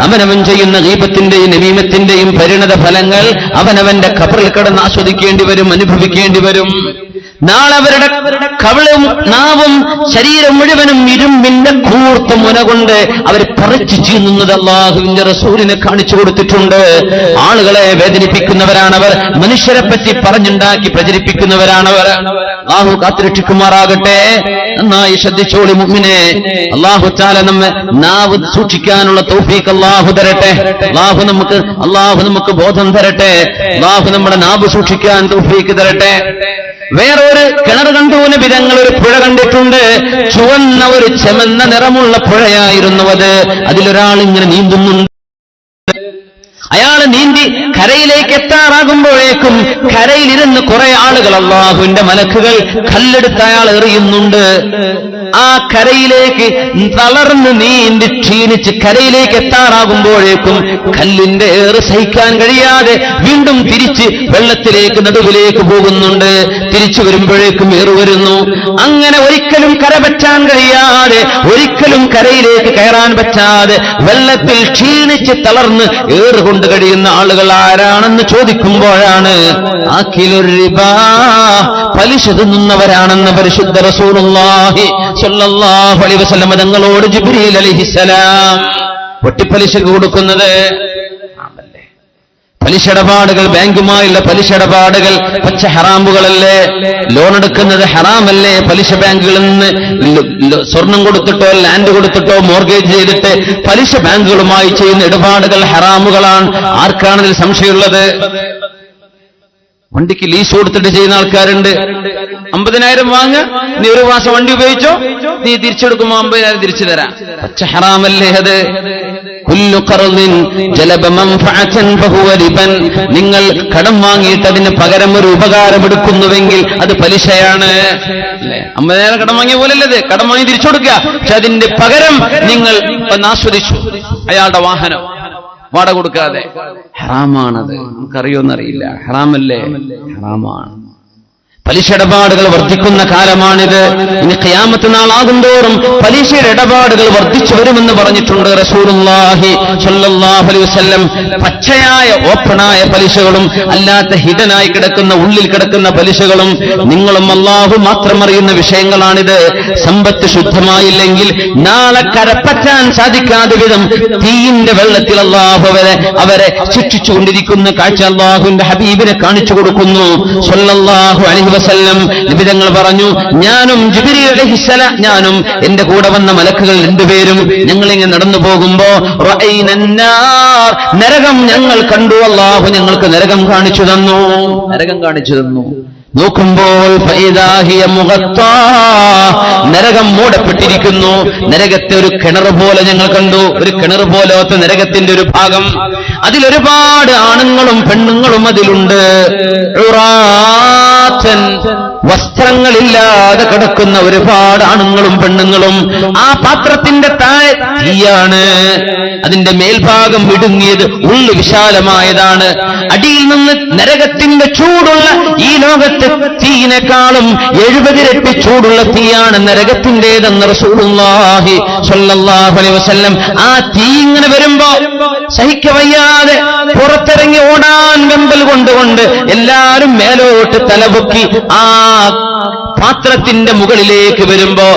അവനവൻ ചെയ്യുന്ന ഗീബത്തിന്റെയും നമീമത്തിന്റെയും പരിണത ഫലങ്ങൾ അവനവന്റെ ഖബറിൽ കിടന്ന് ആസ്വദിക്കേണ്ടി വരും, അനുഭവിക്കേണ്ടി വരും. നാളെ അവരുടെ കവിളും നാവും ശരീരം മുഴുവനും ഇരുമ്പിന്റെ കൂർത്ത മുന കൊണ്ട് അവർ പറിച്ചു ചീന്നുന്നത് അല്ലാഹുവിന്റെ റസൂലിനെ കാണിച്ചു കൊടുത്തിട്ടുണ്ട്. ആളുകളെ വേദനിപ്പിക്കുന്നവരാണവർ. മനുഷ്യരെ പറ്റി പറഞ്ഞുണ്ടാക്കി പ്രചരിപ്പിക്കുന്നവരാണവർ. അല്ലാഹു കാത്തുരക്ഷിക്കുമാറാകട്ടെ. നന്നായി ശ്രദ്ധിച്ചോളി മുഅ്മിനെ. അല്ലാഹു തആല നമ്മെ നാവ് സൂക്ഷിക്കാനുള്ള തൗഫീഖ് അല്ലാഹു തരട്ടെ. അല്ലാഹു നമുക്ക് ബോധം തരട്ടെ. അല്ലാഹു നമ്മുടെ നാവ് സൂക്ഷിക്കാൻ തൗഫീഖ് തരട്ടെ. വേറൊരു കിണർ കണ്ടു നബി തങ്ങൾ. ഒരു പുഴ കണ്ടിട്ടുണ്ട്. ചുവന്ന ഒരു ചെമന്ന നിറമുള്ള പുഴയായിരുന്നു അത്. അതിലൊരാൾ ഇങ്ങനെ നീന്തുന്നുണ്ട്. അയാൾ നീന്തി കരയിലേക്ക് എത്താറാകുമ്പോഴേക്കും കരയിലിരുന്ന് കുറെ ആളുകൾ, അല്ലാഹുവിന്റെ മലക്കുകൾ കല്ലെടുത്ത് അയാൾ എറിയുന്നുണ്ട്. ആ കരയിലേക്ക് തളർന്ന് നീന്തി ക്ഷീണിച്ച് കരയിലേക്ക് എത്താറാകുമ്പോഴേക്കും കല്ലിന്റെ ഏറ് സഹിക്കാൻ കഴിയാതെ വീണ്ടും തിരിച്ച് വെള്ളത്തിലേക്ക് നടുവിലേക്ക് പോകുന്നുണ്ട്. തിരിച്ചു വരുമ്പോഴേക്കും ഏറ് വരുന്നു. അങ്ങനെ ഒരിക്കലും കര പറ്റാൻ കഴിയാതെ, ഒരിക്കലും കരയിലേക്ക് കയറാൻ പറ്റാതെ വെള്ളത്തിൽ ക്ഷീണിച്ച് തളർന്ന് ഏറ് കൊണ്ട് കഴിയുന്ന ആളുകൾ ആരാണെന്ന് ചോദിക്കുമ്പോഴാണ് ആക്കിലുർ റിബാ, പലിശ തിന്നുന്നവരാണെന്ന് പരിശുദ്ധ റസൂലുള്ളാഹി സ്വല്ലല്ലാഹു അലൈഹി വസല്ലം തങ്ങളോട് ജിബ്രീൽ അലൈഹിസ്സലാം പൊട്ടിപ്പലിശ കൊടുക്കുന്നത്. പലിശടപാടുകൾ, ബാങ്കുമായുള്ള പലിശടപാടുകൾ പച്ച ഹറാമുകളല്ലേ? ലോൺ എടുക്കുന്നത് ഹറാമല്ലേ? പലിശ ബാങ്കുകളിൽ നിന്ന് സ്വർണം കൊടുത്തിട്ടോ ലാൻഡ് കൊടുത്തിട്ടോ മോർഗേജ് ചെയ്തിട്ട് പലിശ ബാങ്കുകളുമായി ചെയ്യുന്ന ഇടപാടുകൾ ഹറാമുകളാണ്. ആർക്കാണതിൽ സംശയമുള്ളത്? വണ്ടിക്ക് ലീസ് കൊടുത്തിട്ട് ചെയ്യുന്ന ആൾക്കാരുണ്ട്. 50,000 വാങ്ങ, നീ 1 മാസം വണ്ടി ഉപയോഗിച്ചോ, നീ തിരിച്ചെടുക്കുമ്പോ 50,000 തിരിച്ചു തരാം. പച്ച ഹറാമല്ലേ അത്? നിങ്ങൾ കടം വാങ്ങിയിട്ട് അതിന് പകരം ഒരു ഉപകാരം എടുക്കുന്നുവെങ്കിൽ അത് പലിശയാണ്. 50,000 കടം വാങ്ങിയ പോലല്ലേ? കടം വാങ്ങി തിരിച്ചു കൊടുക്കുക, പക്ഷെ അതിന്റെ പകരം നിങ്ങൾ ആസ്വദിച്ചു. അയാളുടെ വാഹനം വാടക കൊടുക്കാതെ. ഹറാമാണത്. നമുക്കറിയോന്നറിയില്ല. ഹറാമല്ലേ? ഹറാമാണ്. പലിശ ഇടപാടുകൾ വർദ്ധിക്കുന്ന കാലമാണിത്. ഇനി ഖിയാമത്ത് നാളാകുന്തോറും പലിശയുടെ ഇടപാടുകൾ വർദ്ധിച്ചു വരുമെന്ന് പറഞ്ഞിട്ടുണ്ട് റസൂലുള്ളാഹി സ്വല്ലല്ലാഹു അലൈഹി വസല്ലം. പച്ചയായ ഓപ്പണായ പലിശകളും അല്ലാത്ത ഹിഡനായി കിടക്കുന്ന ഉള്ളിൽ കിടക്കുന്ന പലിശകളും നിങ്ങളും അല്ലാഹു മാത്രം അറിയുന്ന വിഷയങ്ങളാണിത്. സമ്പത്ത് ശുദ്ധമായില്ലെങ്കിൽ നാളെ കരപ്പറ്റാൻ സാധിക്കാതെ വിധം തീയിന്റെ വെള്ളത്തിൽ അല്ലാഹു അവരെ ശിക്ഷിച്ചുകൊണ്ടിരിക്കുന്ന കാഴ്ച അല്ലാഹുവിന്റെ ഹബീബിനെ കാണിച്ചു കൊടുക്കുന്നു സ്വല്ലല്ലാഹു അലൈഹി വസല്ലം. നിബിതങ്ങൾ പറഞ്ഞു, ഞാനും ജിബ്രീൽ അലൈഹിസ്സലാം, ഞാനും എന്റെ കൂടെ വന്ന മലക്കുകൾ രണ്ടുപേരും ഞങ്ങളിങ്ങനെ നടന്നു പോകുമ്പോ നരകം ഞങ്ങൾ കണ്ടു. അല്ലാഹു ഞങ്ങൾക്ക് നരകം കാണിച്ചു തന്നു. നോക്കുമ്പോൾ നരകം മൂടപ്പെട്ടിരിക്കുന്നു. നരകത്തെ ഒരു കിണർ പോലെ ഞങ്ങൾ കണ്ടു. ഒരു കിണർ പോലത്തെ നരകത്തിന്റെ ഒരു ഭാഗം. അതിലൊരുപാട് ആണുങ്ങളും പെണ്ണുങ്ങളും അതിലുണ്ട്. വസ്ത്രങ്ങളില്ലാതെ കിടക്കുന്ന ഒരുപാട് ആണുങ്ങളും പെണ്ണുങ്ങളും. ആ പാത്രത്തിന്റെ താഴെ തീയാണ്. അതിന്റെ മേൽഭാഗം ഇടുങ്ങിയത്, ഉള്ളു വിശാലമായതാണ്. അടിയിൽ നിന്ന് നരകത്തിന്റെ ചൂടുള്ള ഈ ലോകത്തെ തീയിനേക്കാളും 70 ഇരട്ടി ചൂടുള്ള തീയാണ് നരകത്തിന്റേതെന്ന് റസൂലുള്ളാഹി സ്വല്ലല്ലാഹു അലൈഹി വസല്ലം. ആ തീ ഇങ്ങനെ വരുമ്പോ സഹിക്കവയ്യാതെ പുറത്തിറങ്ങി ഓടാൻ വെമ്പൽ കൊണ്ടുകൊണ്ട് എല്ലാവരും മേലോട്ട് തലപൊക്കി ആ പാത്രത്തിന്റെ മുകളിലേക്ക് വരുമ്പോ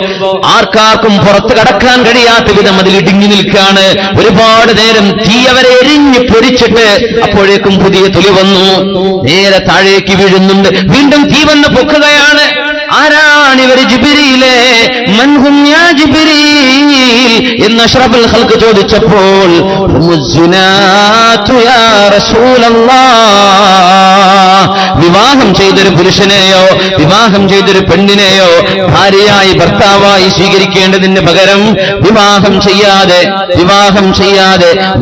ആർക്കാർക്കും പുറത്ത് കടക്കാൻ കഴിയാത്ത വിധം അതിൽ ഇടുങ്ങി നിൽക്കാണ്. ഒരുപാട് നേരം തീ അവരെ എരിഞ്ഞ് പൊരിച്ചിട്ട് അപ്പോഴേക്കും പുതിയ തുലി വന്നു. നേരെ താഴേക്ക് വീഴുന്നുണ്ട്. വീണ്ടും തീ വന്ന് പൊക്കുകയാണ്. ആരാണിവർ? ജിബ്രീലേ. മൻഹും യാ ജിബ്രീൽ എന്ന് അഷ്റഫുൽ ഖൽഖ് ചോദിച്ചപ്പോൾ യാ റസൂലല്ലാഹ്, വിവാഹം ചെയ്തൊരു പുരുഷനെയോ വിവാഹം ചെയ്തൊരു പെണ്ണിനെയോ ഭാര്യയായി ഭർത്താവായി സ്വീകരിക്കേണ്ടതിന് പകരം വിവാഹം ചെയ്യാതെ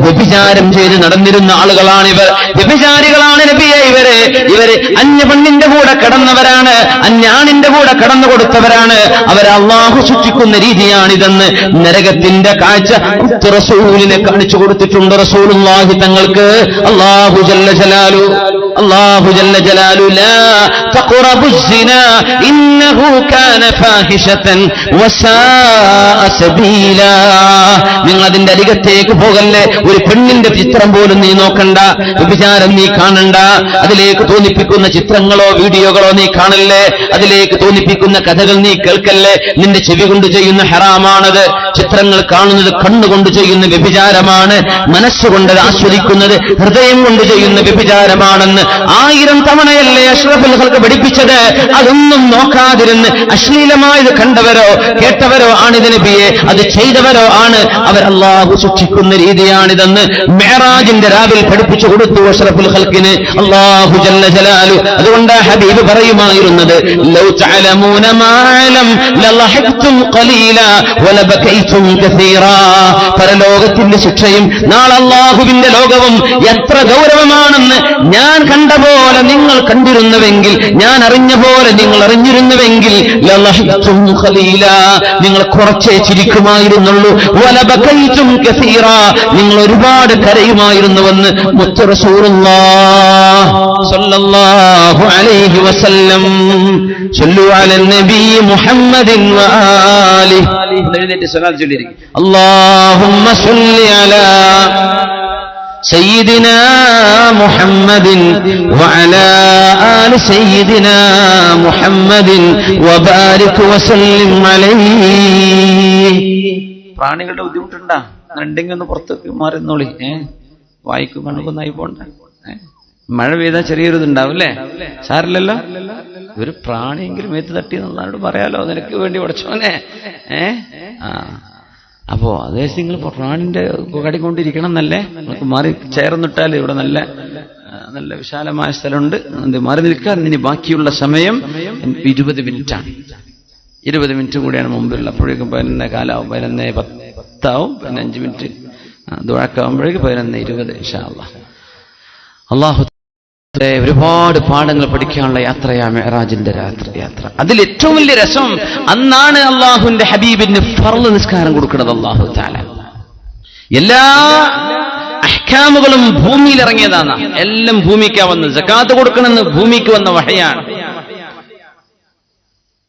വ്യഭിചാരം ചെയ്ത് നടന്നിരുന്ന ആളുകളാണിവർ. വ്യഭിചാരികളാണ് നബിയെ. ഇവര് അന്യ പെണ്ണിന്റെ കൂടെ കടന്നവരാണ്, അന്യാണിന്റെ കൂടെ കടന്നു കൊടുത്തവരാണ്. അവരെ അല്ലാഹു ശിക്ഷിക്കുന്ന രീതിയാണിതെന്ന് നരകത്തിന്റെ കാഴ്ച റസൂലിനെ കാണിച്ചു കൊടുത്തിട്ടുണ്ട് റസൂലുള്ളാഹി തങ്ങൾക്ക്. അല്ലാഹു ജല്ല ജലാലു ലാ തഖറബു സിനാ ഇന്നഹു കാന ഫാഹിശതൻ വസാഅ സബീലാ. നിങ്ങൾ അതിന്റെ അരികത്തേക്ക് പോകല്ലേ. ഒരു പെണ്ണിന്റെ ചിത്രം പോലും നീ നോക്കണ്ട, വ്യഭിചാരം നീ കാണണ്ട. അതിലേക്ക് തോന്നിപ്പിക്കുന്ന ചിത്രങ്ങളോ വീഡിയോകളോ നീ കാണല്ലേ. അതിലേക്ക് തോന്നിപ്പിക്കുന്ന കഥകൾ നീ കേൾക്കല്ലേ. നിന്റെ ചെവി കൊണ്ട് ചെയ്യുന്ന ഹറാമാണത്. ചിത്രങ്ങൾ കാണുന്നത് കണ്ണുകൊണ്ട് ചെയ്യുന്ന വ്യഭിചാരമാണ്. മനസ്സുകൊണ്ട് ആസ്വദിക്കുന്നത് ഹൃദയം കൊണ്ട് ചെയ്യുന്ന വ്യഭിചാരമാണെന്ന് 1000 തവണയല്ലേ അഷ്റഫുൽ ഖൽഖ് പഠിപ്പിച്ചത്. അതൊന്നും നോക്കാതിരുന്ന് അശ്ലീലമായത് കണ്ടവരോ കേട്ടവരോ ആണിത് നബിയെ. അത് ചെയ്തവരോ ആണ് അവർ. അല്ലാഹു ശിക്ഷിക്കുന്ന രീതിയാണിതെന്ന് മിഅ്റാജിന്റെ രാവിൽ പഠിപ്പിച്ചു കൊടുത്തു അഷ്റഫുൽ ഖൽഖിന് അല്ലാഹു ജല്ല ജലാലു. അതുകൊണ്ട് ഹബീബ് പറയുമായിരുന്നത്, ലൗ തഅലമൂന മാ അലം ലളഹഖ്തും ഖലീലാ വലബകൈതും കസീറാ. പരലോകത്തിന്റെ ശിക്ഷയും നാളെ അല്ലാഹുവിന്റെ ലോകവും എത്ര ഗൗരവമാണെന്ന് ഞാൻ കണ്ട പോലെ നിങ്ങൾ കണ്ടിരുന്നുവെങ്കിൽ, ഞാൻ അറിഞ്ഞ പോലെ നിങ്ങൾ അറിഞ്ഞിരുന്നുവെങ്കിൽ ലളഹഖ്തും ഖലീലാ, നിങ്ങൾ കുറച്ചേ ചിരിക്കുമായിരുന്നുള്ളൂ. വലബകൈതും കസീറാ, നിങ്ങൾ ഒരുപാട് കരയുമായിരുന്നുവെന്ന് മുത്ത് റസൂലുള്ളാഹി സ്വല്ലല്ലാഹു അലൈഹി വസല്ലം. സല്ലു അലൻ നബി മുഹമ്മദിൻ വആലിഹി. എഴുന്നേറ്റ് സ്വലാത്ത് ചൊല്ലിയിരിക്കും. അല്ലാഹുമ്മ സല്ലി അലാ സയ്യിദിനാ മുഹമ്മദിൻ വഅലാ ആലി സയ്യിദിനാ മുഹമ്മദിൻ വബാരിക് വസല്ലിം അലൈഹി. പ്രാണികളുടെ ബുദ്ധിമുട്ടുണ്ടാ? ഉണ്ടെങ്കിൽ ഒന്ന് പുറത്തേക്ക് മാറുന്നോളി. വായിക്കും കണക്കൊന്നായി പോണ്ട. മഴ പെയ്താൽ ചെറിയൊരു ഇതുണ്ടാവും അല്ലേ? സാരില്ലല്ലോ. ഒരു പ്രാണിയെങ്കിലും മേത്ത് തട്ടി എന്നോട് പറയാലോ, നിനക്ക് വേണ്ടി പഠിച്ചോനെ. അപ്പോ അതേ നിങ്ങൾ പ്രാണിന്റെ കടിക്കൊണ്ടിരിക്കണം എന്നല്ലേ? നമുക്ക് മാറി ചേർന്നിട്ടാൽ ഇവിടെ നല്ല വിശാലമായ സ്ഥലമുണ്ട്. മാറി നിൽക്കാൻ. ഇനി ബാക്കിയുള്ള സമയം 20 മിനിറ്റാണ്. 20 മിനിറ്റ് കൂടിയാണ് മുമ്പിലുള്ള. അപ്പോഴേക്കും 11:15 11:10 15 മിനിറ്റ് ദുആക്കാവുമ്പോഴേക്കും 11:20 ഇൻഷാ അല്ലാഹ്. അല്ലാഹു ഒരുപാട് പാഠങ്ങൾ പഠിക്കാനുള്ള യാത്രയാ മിഅ്റാജിന്റെ യാത്ര. അതിൽ ഏറ്റവും വലിയ രസം അന്നാണ് അല്ലാഹുവിന്റെ ഹബീബിന് ഫർള് നിസ്കാരം കൊടുക്കുന്നത്. അല്ലാഹു തആല എല്ലാ അഹ്കാമുകളും ഭൂമിയിൽ ഇറങ്ങിയതാണ്. എല്ലാം ഭൂമിക്കാ വന്നത്. സകാത്ത് കൊടുക്കണമെന്ന് ഭൂമിക്ക് വന്ന വഹയാണ്.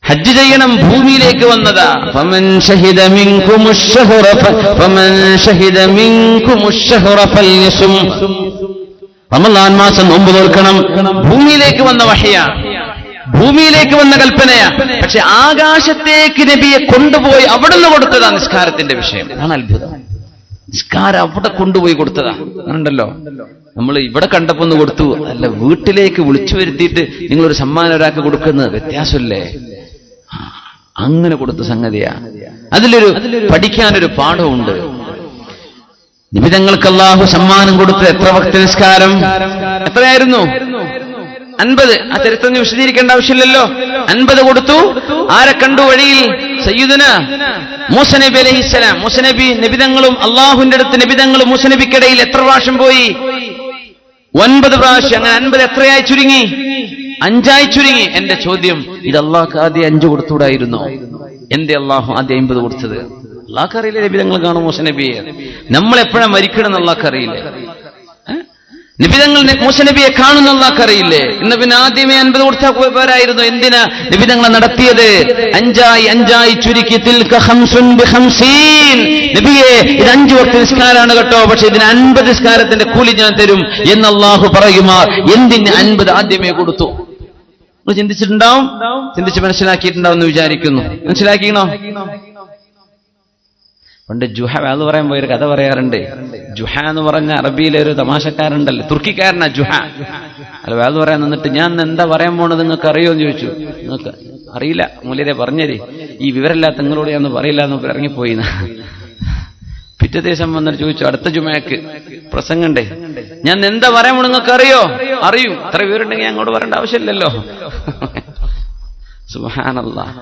ഹജ്ജ് ചെയ്യണം, ഭൂമിയിലേക്ക് വന്നതാ. ഫമൻ ഷഹിദ മിൻകുമുശ് ശഹ്റ ഫൽയസും. റമളാൻ മാസം നോമ്പ് നോൽക്കണം. ഭൂമിയിലേക്ക് വന്ന വഹയാണ്, ഭൂമിയിലേക്ക് വന്ന കൽപ്പനയാ. പക്ഷെ ആകാശത്തേക്ക് നബിയെ കൊണ്ടുപോയി അവിടെ നിന്ന് കൊടുത്തതാ നിസ്കാരത്തിന്റെ വിഷയം. അതാണ് അത്ഭുതം. നിസ്കാരം അവിടെ കൊണ്ടുപോയി കൊടുത്തതാ. അങ്ങനെയുണ്ടല്ലോ, നമ്മൾ ഇവിടെ കണ്ടപ്പോ ഒന്ന് കൊടുത്തു, അല്ല വീട്ടിലേക്ക് വിളിച്ചു വരുത്തിയിട്ട് നിങ്ങളൊരു സമ്മാനം ഒരാൾക്ക് കൊടുക്കുന്നത് വ്യത്യാസമല്ലേ? അങ്ങനെ കൊടുത്ത സംഗതിയാ. അതിലൊരു പഠിക്കാനൊരു പാഠമുണ്ട്. നിബിതങ്ങൾക്ക് അല്ലാഹു സമ്മാനം കൊടുത്ത എത്ര വക്ത് നിസ്കാരം എത്രയായിരുന്നു? 50. ആ ചരിത്രം വിശദീകരിക്കേണ്ട ആവശ്യമില്ലല്ലോ. 50 കൊടുത്തു. ആരെ കണ്ടു വഴിയിൽ? സയ്യിദുന മൂസ നബി അലൈഹിസ്സലാം. മൂസ നബി നബിതങ്ങളും അള്ളാഹുവിന്റെ അടുത്ത് നബിതങ്ങളും മൂസ നബിക്കിടയിൽ എത്ര പ്രാവശ്യം പോയി? 9 പ്രാവശ്യം. അങ്ങനെ 50 എത്രയായി ചുരുങ്ങി? 5 ചുരുങ്ങി. എന്റെ ചോദ്യം, ഇത് അള്ളാഹ്ക്ക് ആദ്യം 5 കൊടുത്തുകൂടായിരുന്നോ? എന്റെ അള്ളാഹു ആദ്യം 50 കൊടുത്തത്? അള്ളാഹ്ക്ക് അറിയില്ലേ നബിതങ്ങൾ കാണും മൂസ നബിയെ? നമ്മളെപ്പോഴാണ് മരിക്കണം എന്ന് അള്ളാഹ്ക്ക് അറിയില്ലേ? നിബിതങ്ങൾ മൂസ നബിയെ കാണുന്ന അള്ളാഹ്ക്ക് അറിയില്ലേ? ഇന്ന് പിന്നെ ആദ്യമേ 50 കൊടുത്താൽ പോരായിരുന്നു? എന്തിനാ നിബിതങ്ങളെ നടത്തിയത്? 5 ചുരുക്കി. തിൽക ഖംസുൻ ബിഖംസീൻ. നബിയെ, ഇത് 5 വക്ത് നിസ്കാരാണ് കേട്ടോ, പക്ഷെ ഇതിന് 50 നിസ്കാരത്തിന്റെ കൂലി ഞാൻ തരും എന്ന് അള്ളാഹു പറയുമാർ. എന്തിന് 50 ആദ്യമേ കൊടുത്തു? നിങ്ങൾ ചിന്തിച്ചിട്ടുണ്ടാവും, ചിന്തിച്ച് മനസ്സിലാക്കിയിട്ടുണ്ടാവും എന്ന് വിചാരിക്കുന്നു. മനസ്സിലാക്കിക്കണോ? പണ്ട് ജുഹ എന്ന് പറയാൻ പോയൊരു കഥ പറയാറുണ്ട്. ജുഹ എന്ന് പറഞ്ഞ അറബിയിലെ ഒരു തമാശക്കാരുണ്ടല്ലോ, തുർക്കിക്കാരനാ ജുഹ. അല്ല, വേദ പറയാൻ നിന്നിട്ട് ഞാൻ എന്താ പറയാൻ പോണത് നിങ്ങൾക്ക് അറിയോ എന്ന് ചോദിച്ചു. നിങ്ങൾക്ക് അറിയില്ല മൂല്യരെ പറഞ്ഞേരി, ഈ വിവരമില്ലാത്ത നിങ്ങളോട് ഞാൻ പറയില്ല എന്ന് ഇറങ്ങിപ്പോയി. പിറ്റേ ദിവസം വന്നിട്ട് ചോദിച്ചു, അടുത്ത ജുമയ്ക്ക് പ്രസംഗണ്ടേ, ഞാൻ എന്താ പറയാൻ പോണ നിങ്ങൾക്ക് അറിയോ? അറിയും. ഇത്ര വിവരമുണ്ടെങ്കിൽ അങ്ങോട്ട് പറയേണ്ട ആവശ്യമില്ലല്ലോ. സുബ്ഹാനല്ലാഹ്.